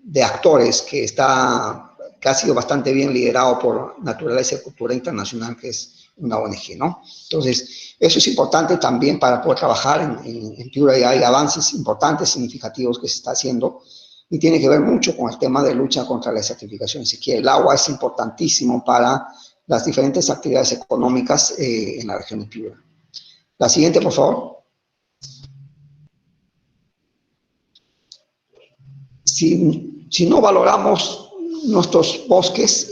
[SPEAKER 3] de actores que ha sido bastante bien liderado por Naturaleza y Cultura Internacional, que es una ONG, ¿no? Entonces, eso es importante también para poder trabajar en Piura, y hay avances importantes, significativos que se está haciendo y tiene que ver mucho con el tema de lucha contra la desertificación. Así que el agua es importantísimo para las diferentes actividades económicas en la región de Piura. La siguiente, por favor. Si no valoramos nuestros bosques,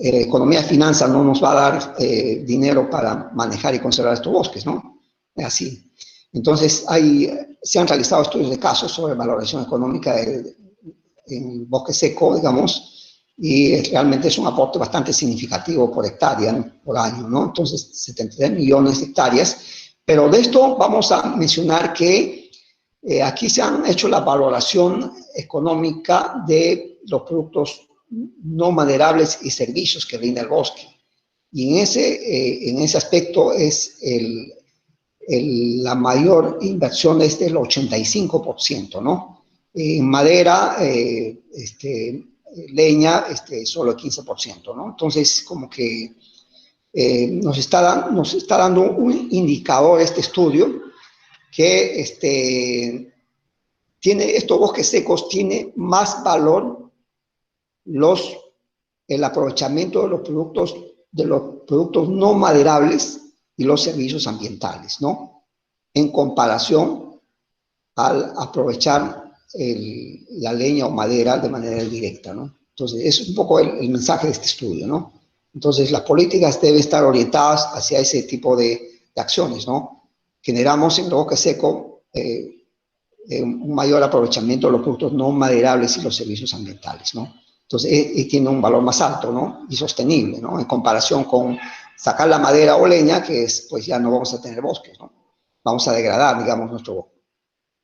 [SPEAKER 3] economía y finanzas no nos va a dar dinero para manejar y conservar estos bosques, ¿no? Es así. Entonces, se han realizado estudios de casos sobre valoración económica en bosque seco, digamos, y realmente es un aporte bastante significativo por hectárea, por año, ¿no? Entonces, 73 millones de hectáreas. Pero de esto vamos a mencionar que aquí se han hecho la valoración económica de los productos no maderables y servicios que brinda el bosque. Y en ese aspecto es la mayor inversión es del 85%, ¿no? En madera, leña, solo el 15%, ¿no? Entonces, como que nos está dando un indicador este estudio que estos bosques secos tiene más valor el aprovechamiento de los productos no maderables y los servicios ambientales, ¿no? En comparación al aprovechar la leña o madera de manera directa, ¿no? Entonces, es un poco el mensaje de este estudio, ¿no? Entonces, las políticas deben estar orientadas hacia ese tipo de acciones, ¿no? Generamos en el bosque seco un mayor aprovechamiento de los productos no maderables y los servicios ambientales, ¿no? Entonces, tiene un valor más alto, ¿no? Y sostenible, ¿no? En comparación con sacar la madera o leña, que pues ya no vamos a tener bosques, ¿no? Vamos a degradar, digamos, nuestro bosque.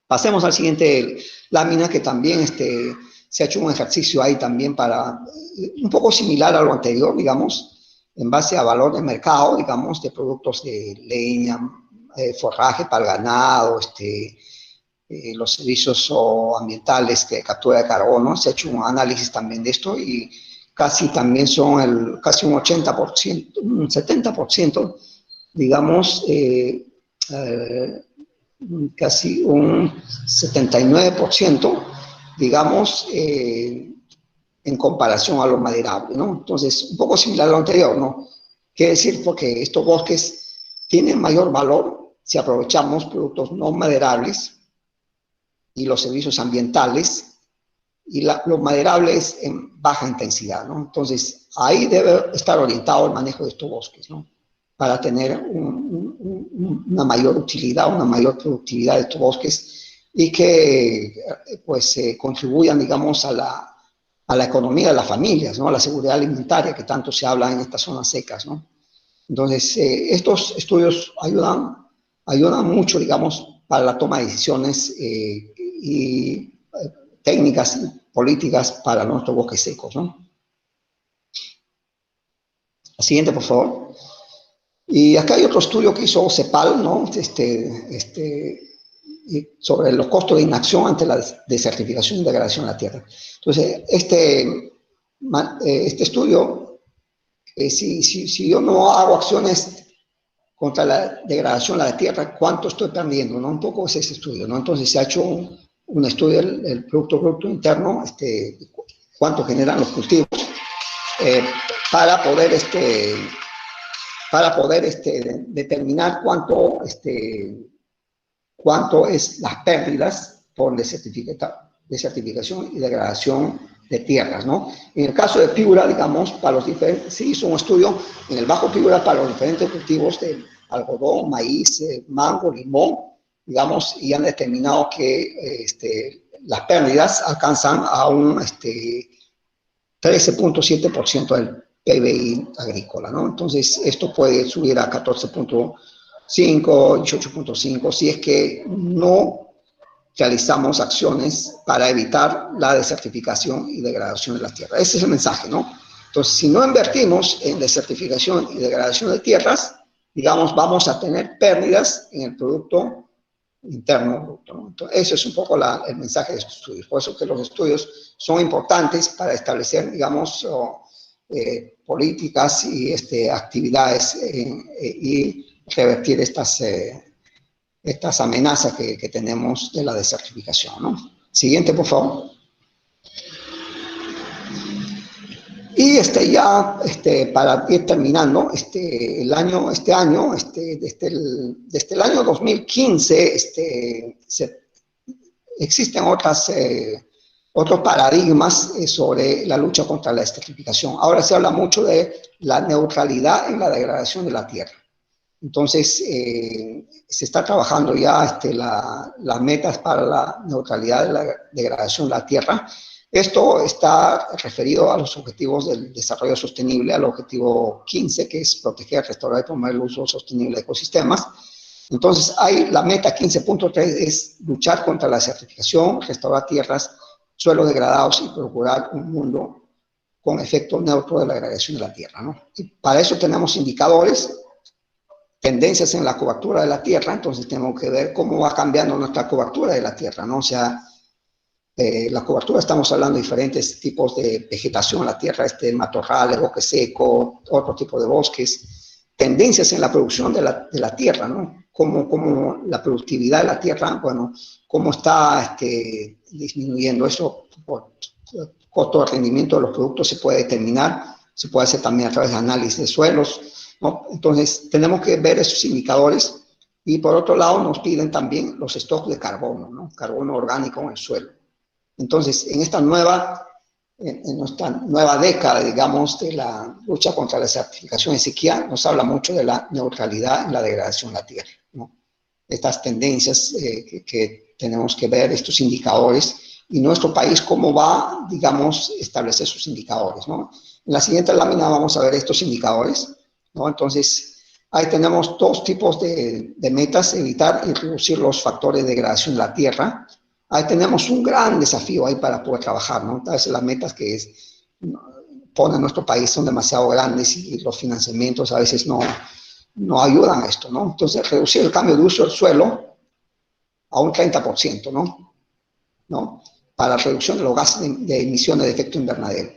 [SPEAKER 3] Pasemos al siguiente lámina, que también se ha hecho un ejercicio ahí también un poco similar a lo anterior, digamos, en base a valor de mercado, digamos, de productos de leña, forraje para el ganado, los servicios ambientales de captura de carbono. Se ha hecho un análisis también de esto y casi también son casi un 80%, un 70%, digamos, casi un 79%, digamos, en comparación a lo maderable, ¿no? Entonces, un poco similar a lo anterior, ¿no? Quiere decir porque estos bosques tienen mayor valor si aprovechamos productos no maderables y los servicios ambientales y los maderables en baja intensidad, ¿no? Entonces, ahí debe estar orientado el manejo de estos bosques, ¿no? Para tener una mayor utilidad, una mayor productividad de estos bosques y que pues contribuyan, digamos, a la economía de las familias, ¿no? A la seguridad alimentaria que tanto se habla en estas zonas secas, ¿no? Entonces, estos estudios ayudan mucho, digamos, para la toma de decisiones y técnicas y políticas para nuestros bosques secos, ¿no? La siguiente, por favor. Y acá hay otro estudio que hizo CEPAL, ¿no? Sobre los costos de inacción ante la desertificación y degradación de la tierra. Entonces, este estudio, si yo no hago acciones contra la degradación de la tierra, ¿cuánto estoy perdiendo? ¿No? Un poco es ese estudio, ¿no? Entonces se ha hecho un estudio del Producto Interno, cuánto generan los cultivos, para poder determinar cuánto es las pérdidas por desertificación y degradación de tierras, ¿no? En el caso de Piura, digamos, se hizo un estudio en el Bajo Piura para los diferentes cultivos de algodón, maíz, mango, limón, digamos, y han determinado que las pérdidas alcanzan a un 13.7% del PBI agrícola, ¿no? Entonces, esto puede subir a 14.5, 18.5, si es que no realizamos acciones para evitar la desertificación y degradación de las tierras. Ese es el mensaje, ¿no? Entonces, si no invertimos en desertificación y degradación de tierras, digamos, vamos a tener pérdidas en el Producto Interno Bruto, ¿no? Entonces, eso es un poco el mensaje de estos estudios. Por eso que los estudios son importantes para establecer, digamos, políticas y actividades y revertir estas estas amenazas que tenemos de la desertificación, ¿no? Siguiente, por favor. Y para ir terminando, este año, desde el año 2015, existen otros paradigmas sobre la lucha contra la desertificación. Ahora se habla mucho de la neutralidad en la degradación de la tierra. Entonces, se está trabajando ya las metas para la neutralidad de la degradación de la tierra. Esto está referido a los objetivos del desarrollo sostenible, al objetivo 15, que es proteger, restaurar y promover el uso sostenible de ecosistemas. Entonces, la meta 15.3 es luchar contra la desertificación, restaurar tierras, suelos degradados y procurar un mundo con efecto neutro de la degradación de la tierra, ¿no? Y para eso tenemos indicadores, tendencias en la cobertura de la tierra. Entonces tenemos que ver cómo va cambiando nuestra cobertura de la tierra, ¿no? O sea, la cobertura, estamos hablando de diferentes tipos de vegetación en la tierra, matorrales, bosque seco, otro tipo de bosques, tendencias en la producción de la tierra, ¿no? Cómo la productividad de la tierra, bueno, cómo está disminuyendo eso, por costo de rendimiento de los productos se puede determinar, se puede hacer también a través de análisis de suelos, ¿no? Entonces, tenemos que ver esos indicadores y por otro lado nos piden también los stocks de carbono, ¿no? Carbono orgánico en el suelo. Entonces, en nuestra nueva década, digamos, de la lucha contra la desertificación y sequía, nos habla mucho de la neutralidad en la degradación de la tierra, ¿no? Estas tendencias que tenemos que ver, estos indicadores, y nuestro país cómo va, digamos, establecer sus indicadores, ¿no? En la siguiente lámina vamos a ver estos indicadores, ¿no? Entonces, ahí tenemos dos tipos de metas: evitar y reducir los factores de degradación de la tierra. Ahí tenemos un gran desafío ahí para poder trabajar, ¿no? Tal vez las metas que pone nuestro país son demasiado grandes y los financiamientos a veces no ayudan a esto, ¿no? Entonces, reducir el cambio de uso del suelo a un 30%, ¿no? Para la reducción de los gases de emisiones de efecto invernadero.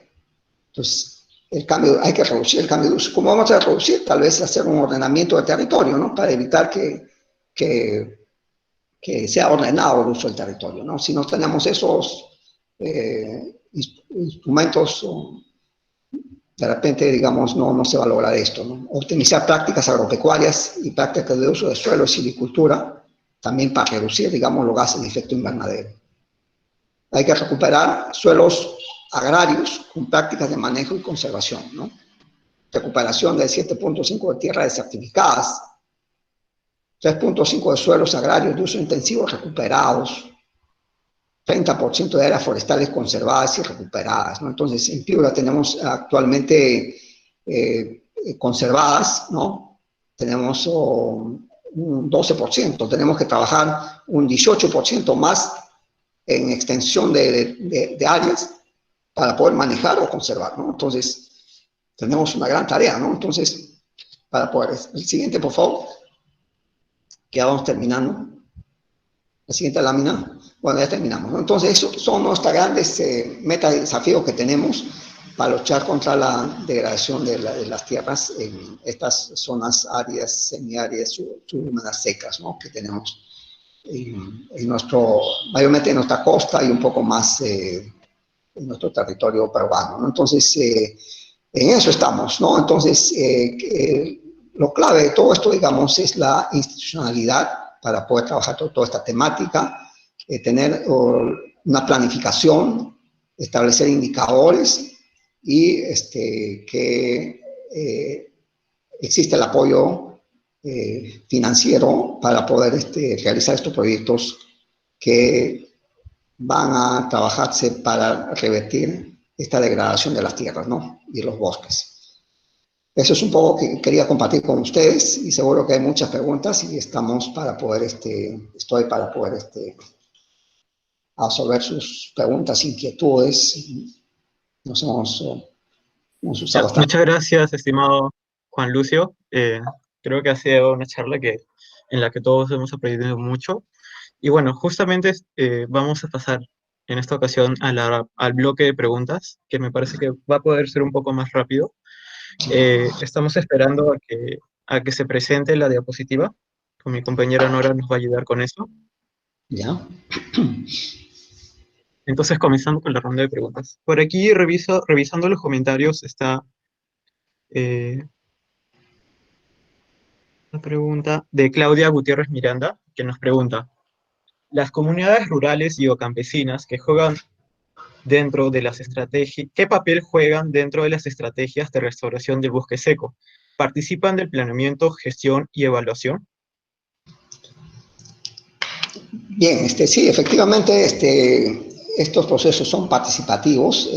[SPEAKER 3] Entonces, hay que reducir el cambio de uso. ¿Cómo vamos a reducir? Tal vez hacer un ordenamiento del territorio, ¿no? Para evitar que sea ordenado el uso del territorio, ¿no? Si no tenemos esos instrumentos, de repente, digamos, no se va a lograr esto, ¿no? Optimizar prácticas agropecuarias y prácticas de uso de suelo y silvicultura, también para reducir, digamos, los gases de efecto invernadero. Hay que recuperar suelos agrarios con prácticas de manejo y conservación, ¿no? Recuperación del 7.5 de tierras desertificadas, 3.5 de suelos agrarios de uso intensivo recuperados, 30% de áreas forestales conservadas y recuperadas, ¿no? Entonces, en Piura tenemos actualmente conservadas, ¿no? Tenemos un 12%, tenemos que trabajar un 18% más en extensión de áreas para poder manejar o conservar, ¿no? Entonces, tenemos una gran tarea, ¿no? Entonces, para poder... El siguiente, por favor. Que ya vamos terminando. La siguiente lámina. Bueno, ya terminamos, ¿no? Entonces, esos son nuestras grandes metas y desafíos que tenemos para luchar contra la degradación de las tierras en estas zonas áridas, semiáridas, subhúmedas, secas, ¿no? Que tenemos mayormente en nuestra costa y un poco más en nuestro territorio peruano, ¿no? Entonces, en eso estamos, ¿no? Entonces, lo clave de todo esto, digamos, es la institucionalidad para poder trabajar toda esta temática, tener una planificación, establecer indicadores y que existe el apoyo financiero para poder realizar estos proyectos que van a trabajarse para revertir esta degradación de las tierras, ¿no? Y los bosques. Eso es un poco que quería compartir con ustedes y seguro que hay muchas preguntas y estamos para poder, estoy para poder resolver sus preguntas, inquietudes. Nos hemos usado
[SPEAKER 2] Ya,
[SPEAKER 3] bastante.
[SPEAKER 2] muchas gracias, estimado Juan Lucio. Creo que ha sido una charla en la que todos hemos aprendido mucho. Y bueno, justamente vamos a pasar en esta ocasión al bloque de preguntas, que me parece que va a poder ser un poco más rápido. Estamos esperando a que se presente la diapositiva. con mi compañera Nora nos va a ayudar con eso.
[SPEAKER 3] ¿Ya?
[SPEAKER 2] Entonces, comenzando con la ronda de preguntas. Por aquí, revisando los comentarios, está eh, la pregunta de Claudia Gutiérrez Miranda, que nos pregunta, ¿las comunidades rurales y o campesinas que juegan dentro de las estrategias, qué papel juegan dentro de las estrategias de restauración del bosque seco? ¿Participan del planeamiento, gestión y evaluación?
[SPEAKER 3] Bien, sí, efectivamente, estos procesos son participativos.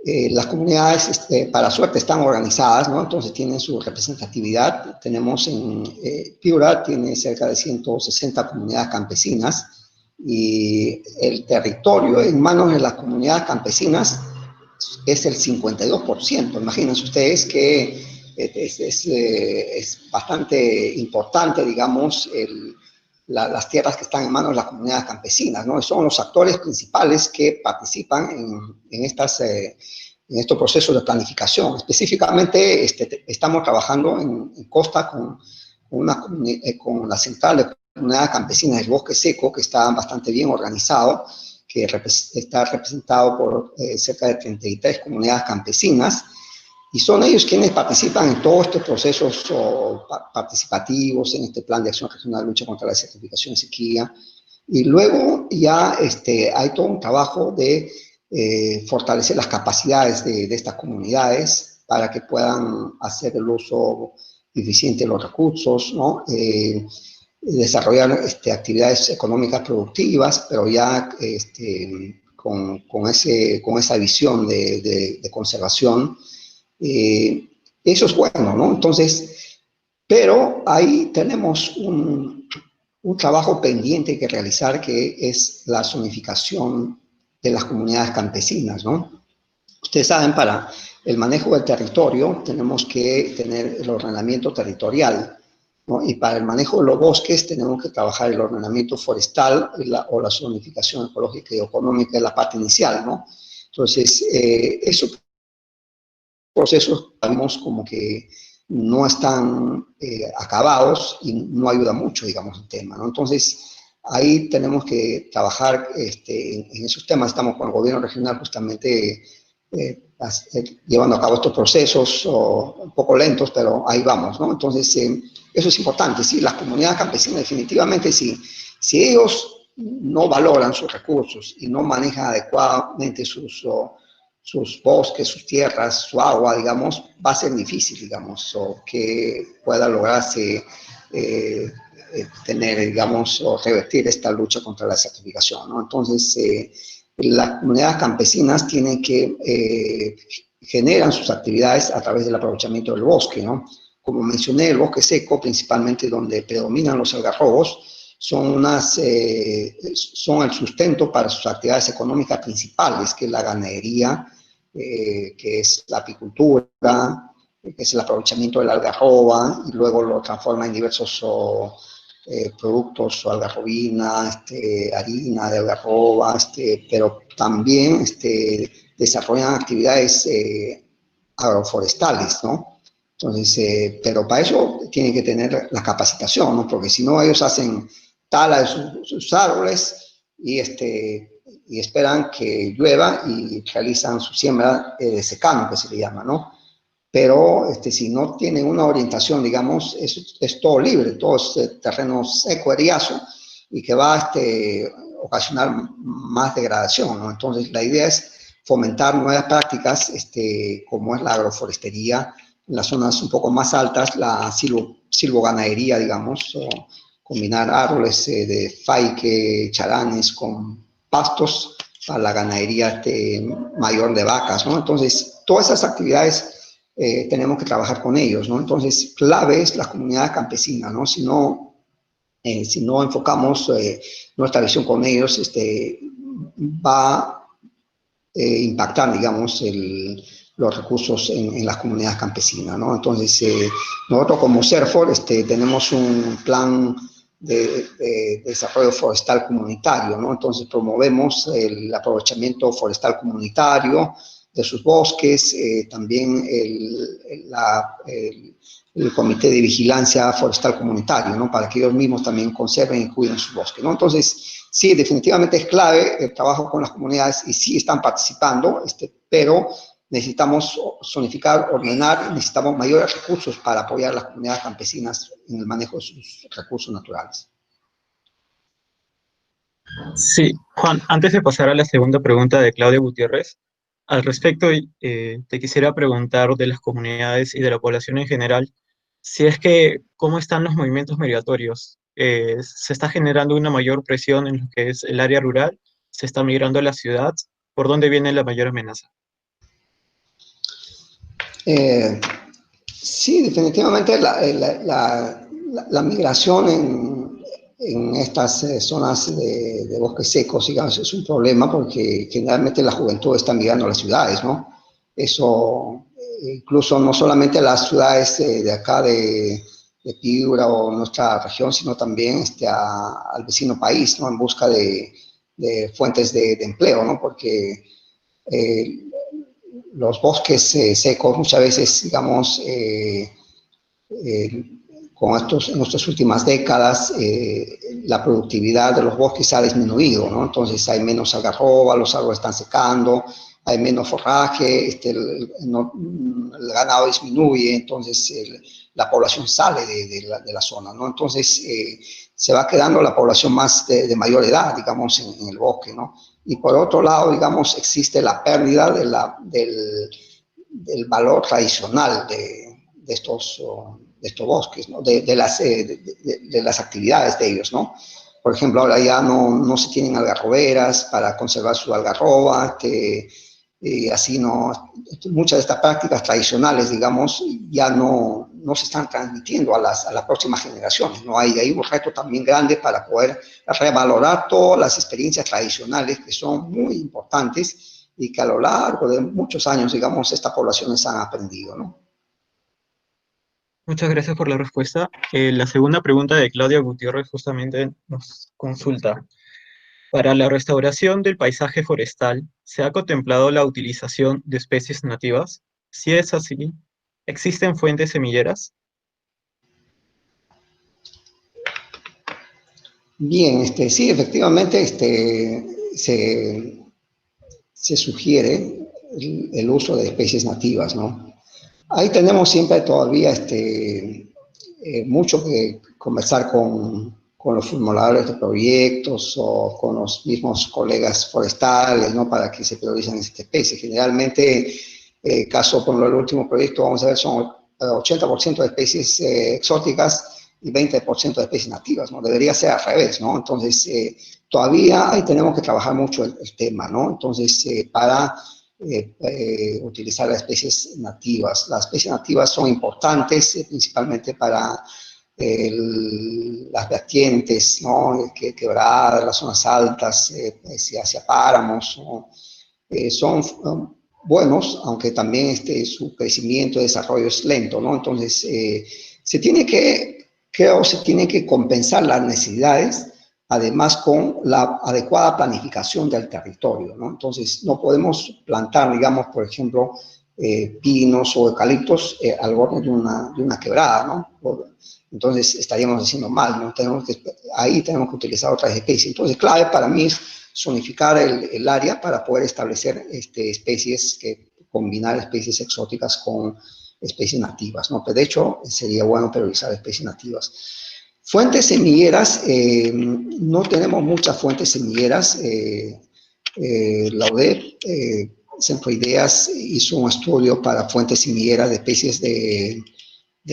[SPEAKER 3] Las comunidades, para suerte, están organizadas, ¿no? Entonces tienen su representatividad. Tenemos en Piura, tiene cerca de 160 comunidades campesinas y el territorio en manos de las comunidades campesinas es el 52%. Imagínense ustedes que es bastante importante, digamos, las tierras que están en manos de las comunidades campesinas, ¿no? Son los actores principales que participan en estos procesos de planificación. Específicamente, estamos trabajando en Costa con la Central de Comunidades Campesinas del Bosque Seco, que está bastante bien organizado, que está representado por cerca de 33 comunidades campesinas, y son ellos quienes participan en todos estos procesos participativos, en este plan de acción regional de lucha contra la desertificación y sequía. Y luego ya hay todo un trabajo de fortalecer las capacidades de estas comunidades para que puedan hacer el uso eficiente de los recursos, ¿no? Desarrollar actividades económicas productivas, pero ya con esa visión de conservación. Eso es bueno, ¿no? Entonces, pero ahí tenemos un trabajo pendiente que realizar, que es la zonificación de las comunidades campesinas, ¿no? Ustedes saben, para el manejo del territorio tenemos que tener el ordenamiento territorial, ¿no? Y para el manejo de los bosques tenemos que trabajar el ordenamiento forestal o la zonificación ecológica y económica en la parte inicial, ¿no? Entonces, esos procesos, digamos, como que no están acabados y no ayuda mucho, digamos, el tema, ¿no? Entonces, ahí tenemos que trabajar en esos temas. Estamos con el gobierno regional justamente llevando a cabo estos procesos un poco lentos, pero ahí vamos, ¿no? Entonces, eso es importante, sí, las comunidades campesinas definitivamente, sí, si ellos no valoran sus recursos y no manejan adecuadamente sus bosques, sus tierras, su agua, digamos, va a ser difícil, digamos, o que pueda lograrse tener, digamos, o revertir esta lucha contra la desertificación, ¿no? Entonces, las comunidades campesinas tienen que generan sus actividades a través del aprovechamiento del bosque, ¿no? Como mencioné, el bosque seco, principalmente donde predominan los algarrobos, son el sustento para sus actividades económicas principales, que es la ganadería, que es la apicultura, que es el aprovechamiento de la algarroba, y luego lo transforma en diversos productos, o algarrobina, harina de algarroba, pero también desarrollan actividades agroforestales, ¿no? Entonces, pero para eso tienen que tener la capacitación, ¿no? Porque si no, ellos hacen tala de sus árboles y esperan que llueva y realizan su siembra de secano, que se le llama, ¿no? Pero si no tienen una orientación, digamos, es todo libre, todo es terreno seco, eriazo, y que va a ocasionar más degradación, ¿no? Entonces, la idea es fomentar nuevas prácticas, como es la agroforestería, en las zonas un poco más altas, la silvoganadería, digamos, o combinar árboles de faique, charanes con pastos para la ganadería mayor de vacas, ¿no? Entonces, todas esas actividades tenemos que trabajar con ellos, ¿no? Entonces, clave es la comunidad campesina, ¿no? Si no enfocamos nuestra visión con ellos, va a impactar, digamos, los recursos en las comunidades campesinas, ¿no? Entonces, nosotros como CERFOR tenemos un plan de desarrollo forestal comunitario, ¿no? Entonces, promovemos el aprovechamiento forestal comunitario de sus bosques, también el Comité de Vigilancia Forestal Comunitario, ¿no? Para que ellos mismos también conserven y cuiden sus bosques, ¿no? Entonces, sí, definitivamente es clave el trabajo con las comunidades y sí están participando, pero necesitamos zonificar, ordenar, necesitamos mayores recursos para apoyar a las comunidades campesinas en el manejo de sus recursos naturales.
[SPEAKER 2] Sí, Juan, antes de pasar a la segunda pregunta de Claudia Gutiérrez, al respecto, te quisiera preguntar de las comunidades y de la población en general, si es que, ¿cómo están los movimientos migratorios? ¿Se está generando una mayor presión en lo que es el área rural? ¿Se está migrando a la ciudad? ¿Por dónde viene la mayor amenaza?
[SPEAKER 3] Eh, sí, definitivamente la migración en estas zonas de bosques secos, digamos, es un problema porque generalmente la juventud está migrando a las ciudades, ¿no? Eso, incluso no solamente a las ciudades de acá de Piura o nuestra región, sino también al vecino país, ¿no? En busca de fuentes de empleo, ¿no? Porque eh, los bosques secos muchas veces, digamos, eh, en estas últimas décadas, la productividad de los bosques ha disminuido, ¿no? Entonces hay menos algarroba, los árboles están secando, hay menos forraje, el ganado disminuye, entonces la población sale de la zona, ¿no? Entonces se va quedando la población más de mayor edad, digamos, en el bosque, ¿no? Y por otro lado, digamos, existe la pérdida del valor tradicional de estos bosques, ¿no? De las actividades de ellos, ¿no? Por ejemplo, ahora ya no se tienen algarroberas para conservar su algarroba, y así no, muchas de estas prácticas tradicionales, digamos, ya no se están transmitiendo a las próximas generaciones, ¿no? Hay un reto también grande para poder revalorar todas las experiencias tradicionales que son muy importantes y que a lo largo de muchos años, digamos, estas poblaciones han aprendido, ¿no?
[SPEAKER 2] Muchas gracias por la respuesta. La segunda pregunta de Claudia Gutiérrez justamente nos consulta. Para la restauración del paisaje forestal, ¿se ha contemplado la utilización de especies nativas? Si es así, ¿existen fuentes semilleras?
[SPEAKER 3] Bien, sí, efectivamente, se sugiere el uso de especies nativas, ¿no? Ahí tenemos siempre todavía mucho que conversar con los formuladores de proyectos o con los mismos colegas forestales, ¿no? Para que se prioricen estas especies. Generalmente, caso por el último proyecto, vamos a ver, son 80% de especies exóticas y 20% de especies nativas, ¿no? Debería ser al revés, ¿no? Entonces, todavía ahí tenemos que trabajar mucho el tema, ¿no? Entonces, para utilizar las especies nativas. Las especies nativas son importantes principalmente para las vertientes, ¿no? Quebradas, las zonas altas, hacia páramos, ¿no? Son buenos, aunque también su crecimiento y desarrollo es lento, ¿no? Entonces, se tiene que compensar las necesidades, además con la adecuada planificación del territorio, ¿no? Entonces, no podemos plantar, digamos, por ejemplo, pinos o eucaliptos al borde de una quebrada, ¿no? Entonces, estaríamos haciendo mal, ¿no? Ahí tenemos que utilizar otras especies. Entonces, clave para mí es zonificar el área para poder establecer especies, combinar especies exóticas con especies nativas, ¿no? Pero de hecho, sería bueno priorizar especies nativas. Fuentes semilleras, no tenemos muchas fuentes semilleras. La UDEP, Centro Ideas, hizo un estudio para fuentes semilleras de especies de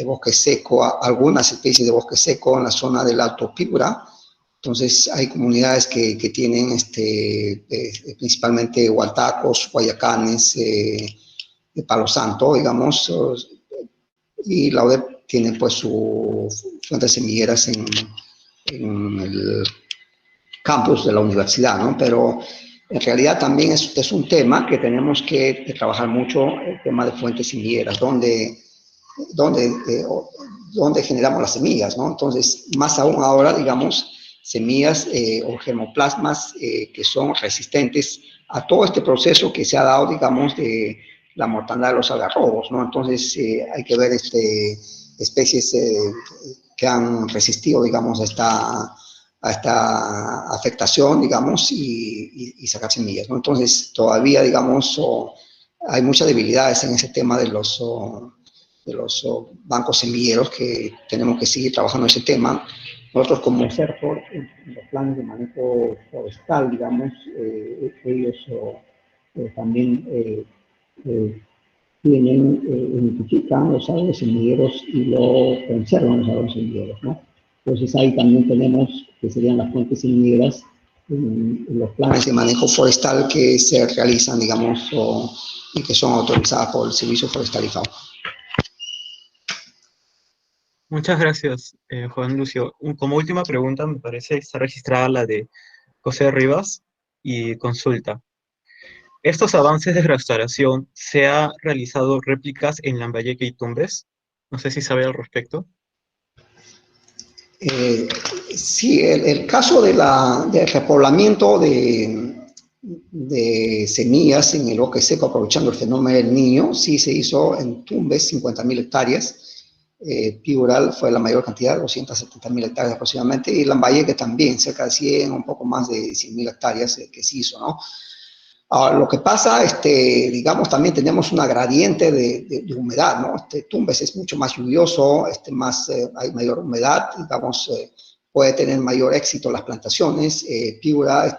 [SPEAKER 3] bosque seco, algunas especies de bosque seco en la zona del Alto Piura. Entonces, hay comunidades que tienen principalmente hualtacos, guayacanes, de Palo Santo, digamos, y la UDEP tiene pues sus fuentes semilleras en el campus de la universidad, ¿no? Pero en realidad también es un tema que tenemos que trabajar mucho, el tema de fuentes semilleras, donde, eh, donde generamos las semillas, ¿no? Entonces, más aún ahora, digamos, semillas o germoplasmas que son resistentes a todo este proceso que se ha dado, digamos, de la mortandad de los algarrobos, ¿no? Entonces, hay que ver especies que han resistido, digamos, a esta afectación, digamos, y sacar semillas, ¿no? Entonces, todavía, digamos, hay muchas debilidades en ese tema de los bancos semilleros que tenemos que seguir trabajando en ese tema. Nosotros como CERFOR, en los planes de manejo forestal, digamos, ellos también tienen, identifican los árboles semilleros y lo conservan los árboles semilleros, ¿no? Entonces ahí también tenemos que serían las fuentes semilleras en los planes de manejo forestal que se realizan, digamos, y que son autorizadas por el Servicio Forestal y Fauna.
[SPEAKER 2] Muchas gracias, Juan Lucio. Como última pregunta, me parece está registrada la de José Rivas y consulta. ¿Estos avances de restauración se ha realizado réplicas en Lambayeque y Tumbes? No sé si sabe al respecto.
[SPEAKER 3] Sí, el caso del repoblamiento de semillas en el bosque seco, aprovechando el fenómeno del Niño, sí se hizo en Tumbes, 50.000 hectáreas. Piural fue la mayor cantidad, 270.000 hectáreas aproximadamente, y Lambayeque también, cerca de 100, un poco más de 100.000 hectáreas que se hizo, ¿no? Ahora, lo que pasa, digamos, también tenemos una gradiente de humedad, ¿no? Tumbes es mucho más lluvioso, hay mayor humedad, digamos, puede tener mayor éxito las plantaciones. Piura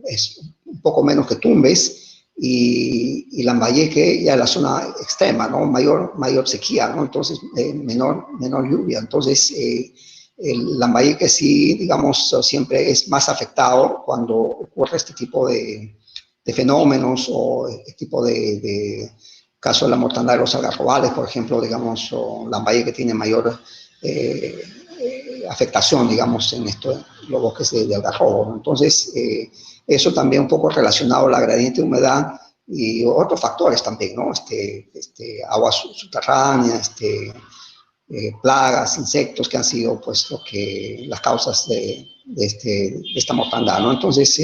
[SPEAKER 3] es un poco menos que Tumbes, y Lambayeque ya es la zona extrema, ¿no? Mayor sequía, ¿no? Entonces, menor lluvia. Entonces, el Lambayeque sí, digamos, siempre es más afectado cuando ocurre este tipo de fenómenos o este tipo caso de la mortandad de los algarrobales, por ejemplo, digamos, o Lambayeque tiene mayor afectación, digamos, en los bosques de algarrobo, ¿no? Entonces, eso también un poco relacionado a la gradiente de humedad y otros factores también, ¿no? Agua subterránea, plagas, insectos que han sido pues las causas de esta mortandad, ¿no? Entonces,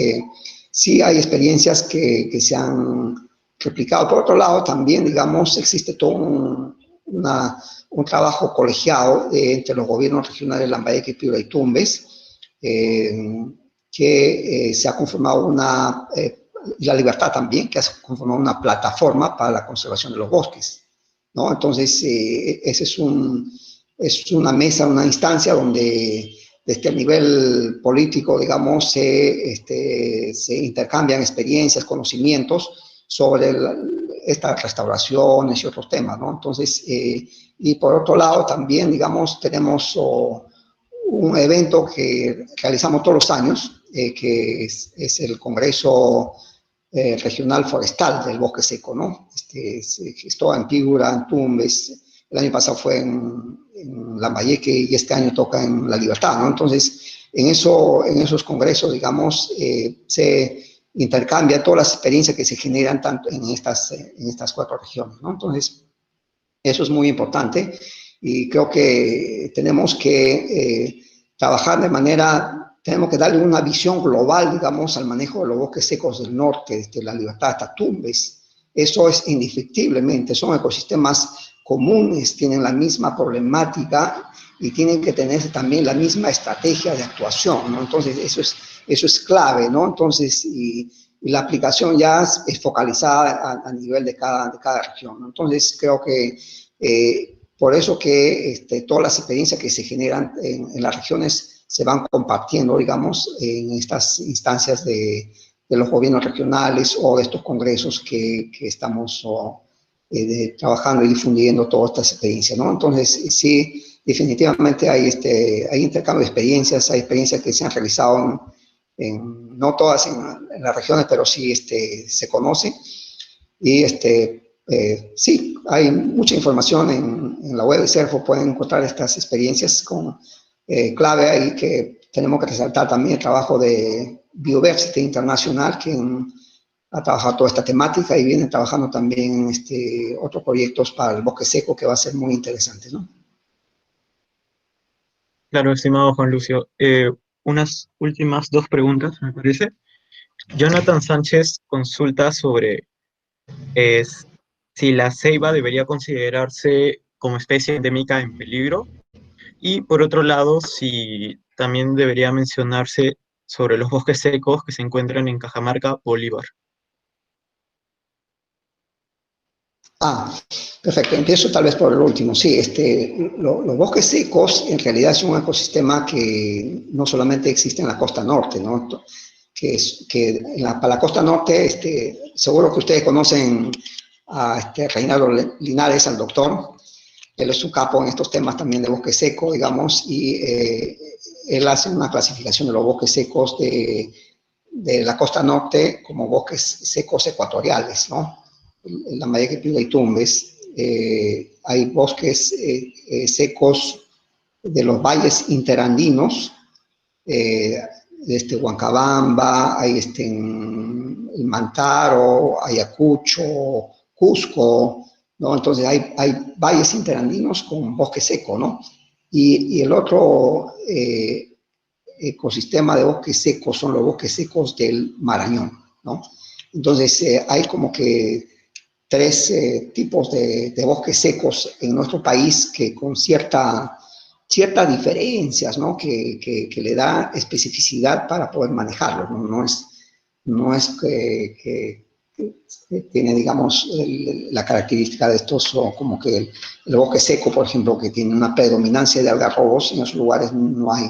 [SPEAKER 3] sí hay experiencias que se han replicado. Por otro lado, también, digamos, existe todo un trabajo colegiado entre los gobiernos regionales de Lambayeque, Piura y Tumbes, que se ha conformado y La Libertad también, que ha conformado una plataforma para la conservación de los bosques, ¿no? Entonces, ese es una mesa, una instancia donde desde el nivel político, digamos, se intercambian experiencias, conocimientos sobre estas restauraciones y otros temas, ¿no? Entonces, y por otro lado también, digamos, tenemos un evento que realizamos todos los años, que es el Congreso Regional Forestal del Bosque Seco, ¿no? Se gestó en Piura, en Tumbes, el año pasado fue en Lambayeque y este año toca en La Libertad, ¿no? Entonces, en esos congresos, digamos, se intercambia todas las experiencias que se generan tanto en estas 4 regiones, ¿no? Entonces, eso es muy importante y creo que tenemos que trabajar tenemos que darle una visión global, digamos, al manejo de los bosques secos del norte, desde La Libertad hasta Tumbes. Eso es indefectiblemente, son ecosistemas comunes, tienen la misma problemática y tienen que tener también la misma estrategia de actuación, ¿no? Entonces, eso es clave, ¿no? Entonces, y la aplicación ya es focalizada a nivel de cada región, ¿no? Entonces, creo que por eso que todas las experiencias que se generan en las regiones se van compartiendo, digamos, en estas instancias de los gobiernos regionales o de estos congresos que estamos trabajando y difundiendo todas estas experiencias, ¿no? Entonces, sí, definitivamente hay intercambio de experiencias, hay experiencias que se han realizado no todas en las regiones, pero sí se conocen. Y sí, hay mucha información en la web de CERFO, pueden encontrar estas experiencias clave ahí que tenemos que resaltar también el trabajo de Biodiversity Internacional, que ha trabajado toda esta temática y viene trabajando también en otros proyectos para el bosque seco que va a ser muy interesante, ¿no?
[SPEAKER 2] Claro, estimado Juan Lucio. Unas últimas 2 preguntas, me parece. Jonathan Sánchez consulta sobre si la ceiba debería considerarse como especie endémica en peligro. Y por otro lado, si también debería mencionarse sobre los bosques secos que se encuentran en Cajamarca, Bolívar.
[SPEAKER 3] Ah, perfecto. Empiezo tal vez por el último. Sí, los bosques secos en realidad es un ecosistema que no solamente existe en la costa norte, ¿no? Que para la costa norte, seguro que ustedes conocen a Reinaldo Linares, al doctor. Él es un capo en estos temas también de bosque seco, digamos, y él hace una clasificación de los bosques secos de la costa norte como bosques secos ecuatoriales, ¿no? En la Maya Quipira y Tumbes, hay bosques secos de los valles interandinos, Huancabamba, hay el Mantaro, Ayacucho, Cusco, ¿no? Entonces hay valles interandinos con bosque seco, ¿no? Y el otro ecosistema de bosques secos son los bosques secos del Marañón, ¿no? Entonces hay como que tres tipos de bosques secos en nuestro país que con ciertas diferencias, ¿no? Que le da especificidad para poder manejarlo, ¿no? No es que tiene, digamos, la característica de estos, como que el bosque seco, por ejemplo, que tiene una predominancia de algarrobos, en esos lugares no hay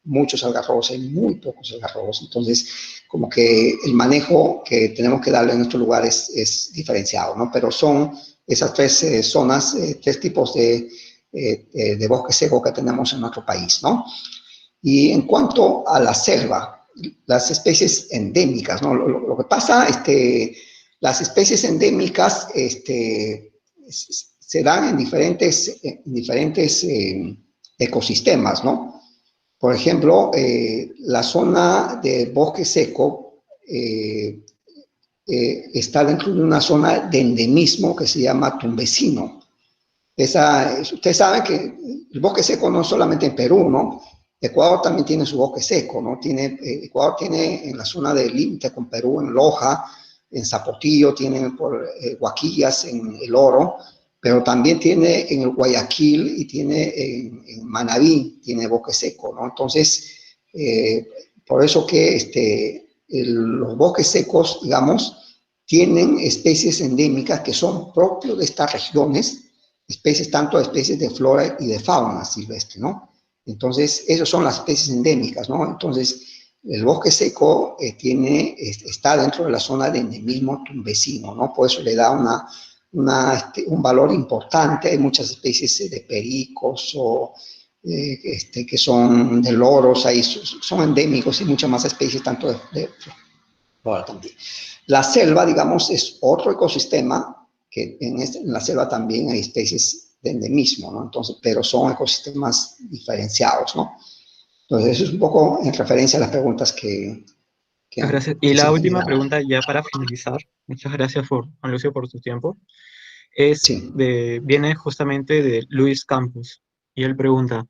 [SPEAKER 3] muchos algarrobos, hay muy pocos algarrobos, entonces como que el manejo que tenemos que darle en estos lugares es diferenciado, ¿no? Pero son esas tres zonas, tres tipos de bosque seco que tenemos en nuestro país, ¿no? Y en cuanto a la selva, las especies endémicas, ¿no? Lo que pasa, las especies endémicas se dan en diferentes ecosistemas, ¿no? Por ejemplo, la zona de bosque seco está dentro de una zona de endemismo que se llama Tumbesino. Ustedes saben que el bosque seco no es solamente en Perú, ¿no? Ecuador también tiene su bosque seco, ¿no? Ecuador tiene en la zona del límite con Perú, en Loja, en Zapotillo, tiene por Huaquillas, en El Oro, pero también tiene en el Guayaquil y tiene en Manabí, tiene bosque seco, ¿no? Entonces, por eso que los bosques secos, digamos, tienen especies endémicas que son propios de estas regiones, especies, tanto especies de flora y de fauna silvestre, ¿no? Entonces, esas son las especies endémicas, ¿no? Entonces, el bosque seco está dentro de la zona de endemismo tumbesino, ¿no? Por eso le da un valor importante. Hay muchas especies de pericos o que son de loros, ahí son endémicos y muchas más especies, tanto de flora también. La selva, digamos, es otro ecosistema que en la selva también hay especies de endemismo, ¿no? Entonces, pero son ecosistemas diferenciados, ¿no? Entonces, eso es un poco en referencia a las preguntas
[SPEAKER 2] Muchas gracias. Y
[SPEAKER 3] que se
[SPEAKER 2] la
[SPEAKER 3] han
[SPEAKER 2] última
[SPEAKER 3] generado.
[SPEAKER 2] pregunta, ya para finalizar, muchas gracias, Juan Lucio, por tu tiempo,
[SPEAKER 3] Sí.
[SPEAKER 2] viene justamente de Luis Campos, y él pregunta,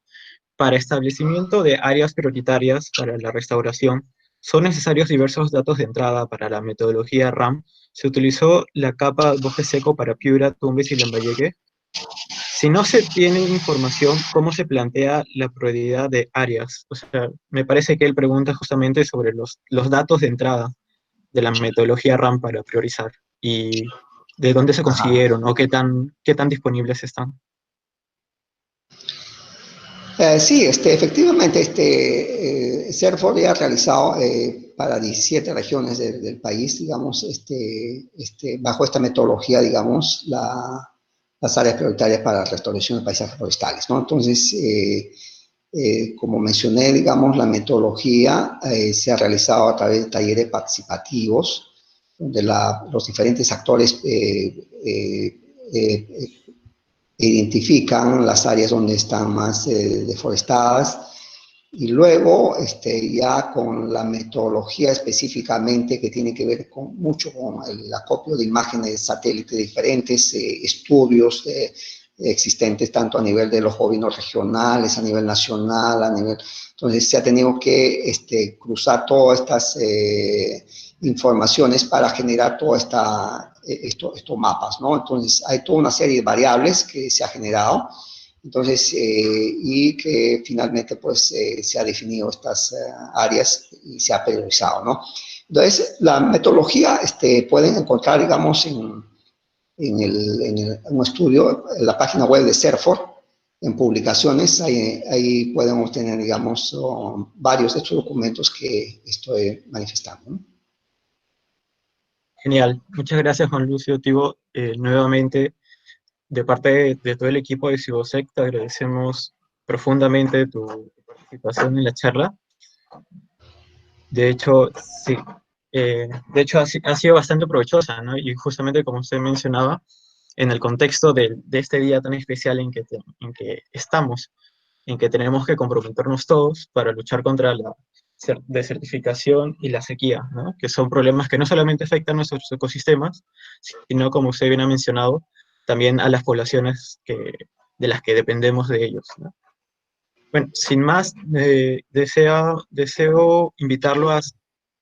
[SPEAKER 2] para establecimiento de áreas prioritarias para la restauración, ¿son necesarios diversos datos de entrada para la metodología RAM? ¿Se utilizó la capa bosque seco para Piura, Tumbes y Lambayeque? Si no se tiene información, ¿cómo se plantea la prioridad de áreas? O sea, me parece que él pregunta justamente sobre los datos de entrada de la metodología RAM para priorizar y de dónde se
[SPEAKER 3] Ajá.
[SPEAKER 2] consiguieron o qué tan disponibles están.
[SPEAKER 3] Sí, efectivamente, CERFOD ya ha realizado para 17 regiones del país, digamos, bajo esta metodología, digamos, las áreas prioritarias para la restauración de paisajes forestales, ¿no? Entonces, como mencioné, digamos, la metodología se ha realizado a través de talleres participativos, donde los diferentes actores identifican las áreas donde están más deforestadas y luego ya con la metodología específicamente que tiene que ver mucho con el acopio de imágenes de satélite de diferentes estudios existentes tanto a nivel de los gobiernos regionales, a nivel nacional, a nivel... Entonces se ha tenido que cruzar todas estas informaciones para generar todos estos mapas, ¿no? Entonces hay toda una serie de variables que se ha generado, entonces, y que finalmente pues se ha definido estas áreas y se ha priorizado, ¿no? Entonces, la metodología pueden encontrar, digamos, en un estudio, en la página web de CERFOR, en publicaciones, ahí pueden obtener, digamos, varios de estos documentos que estoy manifestando, ¿no?
[SPEAKER 2] Genial. Muchas gracias, Juan Lucio Tibo. Nuevamente, de parte de todo el equipo de Cibosec, te agradecemos profundamente tu participación en la charla. De hecho, sí, de hecho ha sido bastante provechosa, ¿no? Y justamente como usted mencionaba, en el contexto de este día tan especial en que estamos, en que tenemos que comprometernos todos para luchar contra la desertificación y la sequía, ¿no? Que son problemas que no solamente afectan a nuestros ecosistemas, sino, como usted bien ha mencionado, también a las poblaciones de las que dependemos de ellos, ¿no? Bueno, sin más, deseo invitarlo a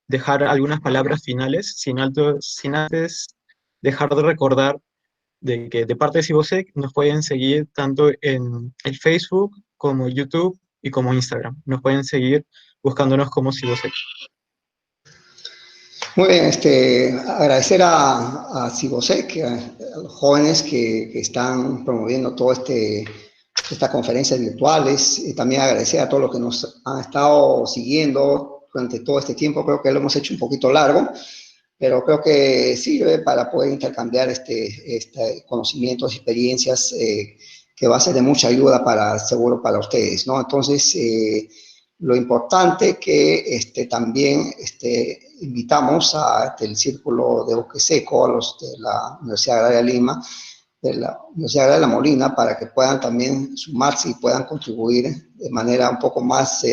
[SPEAKER 2] dejar algunas palabras finales, sin antes dejar de recordar de que de parte de Cibosec nos pueden seguir tanto en el Facebook como YouTube y como Instagram. Nos pueden seguir buscándonos como Cibosec.
[SPEAKER 3] Muy bien, agradecer a Cibosec, a los jóvenes que están promoviendo todo estas conferencias virtuales, y también agradecer a todos los que nos han estado siguiendo durante todo este tiempo. Creo que lo hemos hecho un poquito largo, pero creo que sirve para poder intercambiar conocimientos, experiencias, que va a ser de mucha ayuda seguro para ustedes, ¿no? Entonces, lo importante que también invitamos el Círculo de Bosque Seco, a los de la Universidad Agraria de Lima, de la Universidad Agraria de La Molina, para que puedan también sumarse y puedan contribuir de manera un poco más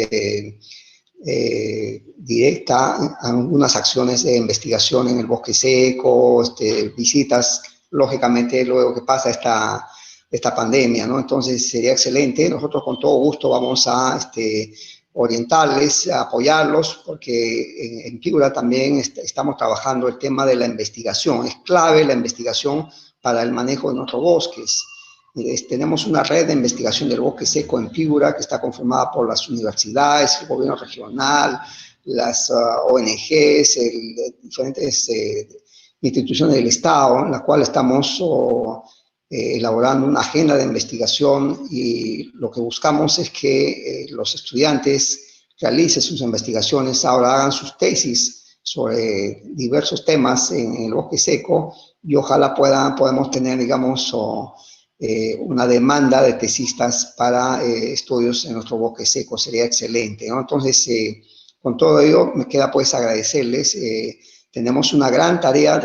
[SPEAKER 3] directa a algunas acciones de investigación en el bosque seco, visitas, lógicamente, luego que pasa esta pandemia, ¿no? Entonces sería excelente. Nosotros con todo gusto vamos a orientarles, a apoyarlos, porque en Piura también estamos trabajando el tema de la investigación. Es clave la investigación para el manejo de nuestros bosques. Tenemos una red de investigación del bosque seco en Piura que está conformada por las universidades, el gobierno regional, las ONGs, diferentes instituciones del Estado, en la cual estamos elaborando una agenda de investigación, y lo que buscamos es que los estudiantes realicen sus investigaciones, ahora hagan sus tesis sobre diversos temas en el bosque seco, y ojalá podamos tener, digamos, una demanda de tesistas para estudios en nuestro bosque seco. Sería excelente, ¿no? Entonces, con todo ello, me queda pues agradecerles. Tenemos una gran tarea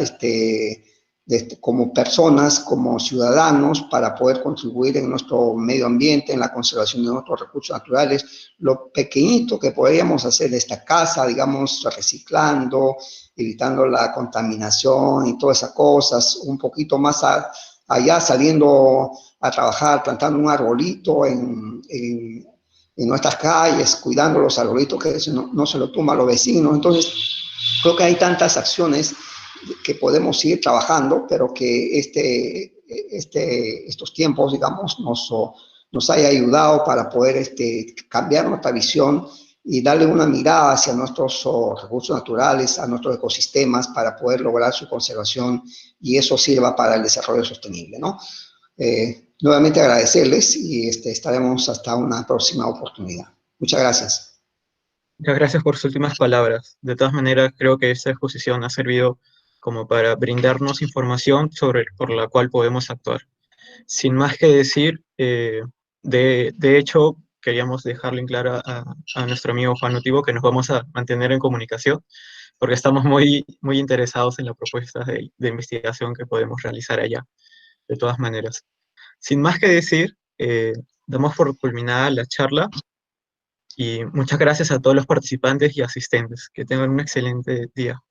[SPEAKER 3] como personas, como ciudadanos, para poder contribuir en nuestro medio ambiente, en la conservación de nuestros recursos naturales. Lo pequeñito que podríamos hacer de esta casa, digamos, reciclando, evitando la contaminación y todas esas cosas, un poquito más allá, saliendo a trabajar, plantando un arbolito en nuestras calles, cuidando los arbolitos, que no se lo toman los vecinos. Entonces, creo que hay tantas acciones que podemos ir trabajando, pero que estos tiempos, digamos, nos haya ayudado para poder cambiar nuestra visión y darle una mirada hacia nuestros recursos naturales, a nuestros ecosistemas, para poder lograr su conservación, y eso sirva para el desarrollo sostenible, ¿no? Nuevamente agradecerles, y estaremos hasta una próxima oportunidad. Muchas gracias.
[SPEAKER 2] Muchas gracias por sus últimas palabras. De todas maneras, creo que esta exposición ha servido como para brindarnos información por la cual podemos actuar. Sin más que decir, de hecho, queríamos dejarle en claro a nuestro amigo Juan Utivo que nos vamos a mantener en comunicación, porque estamos muy interesados en la propuesta de investigación que podemos realizar allá, de todas maneras. Sin más que decir, damos por culminada la charla, y muchas gracias a todos los participantes y asistentes. Que tengan un excelente día.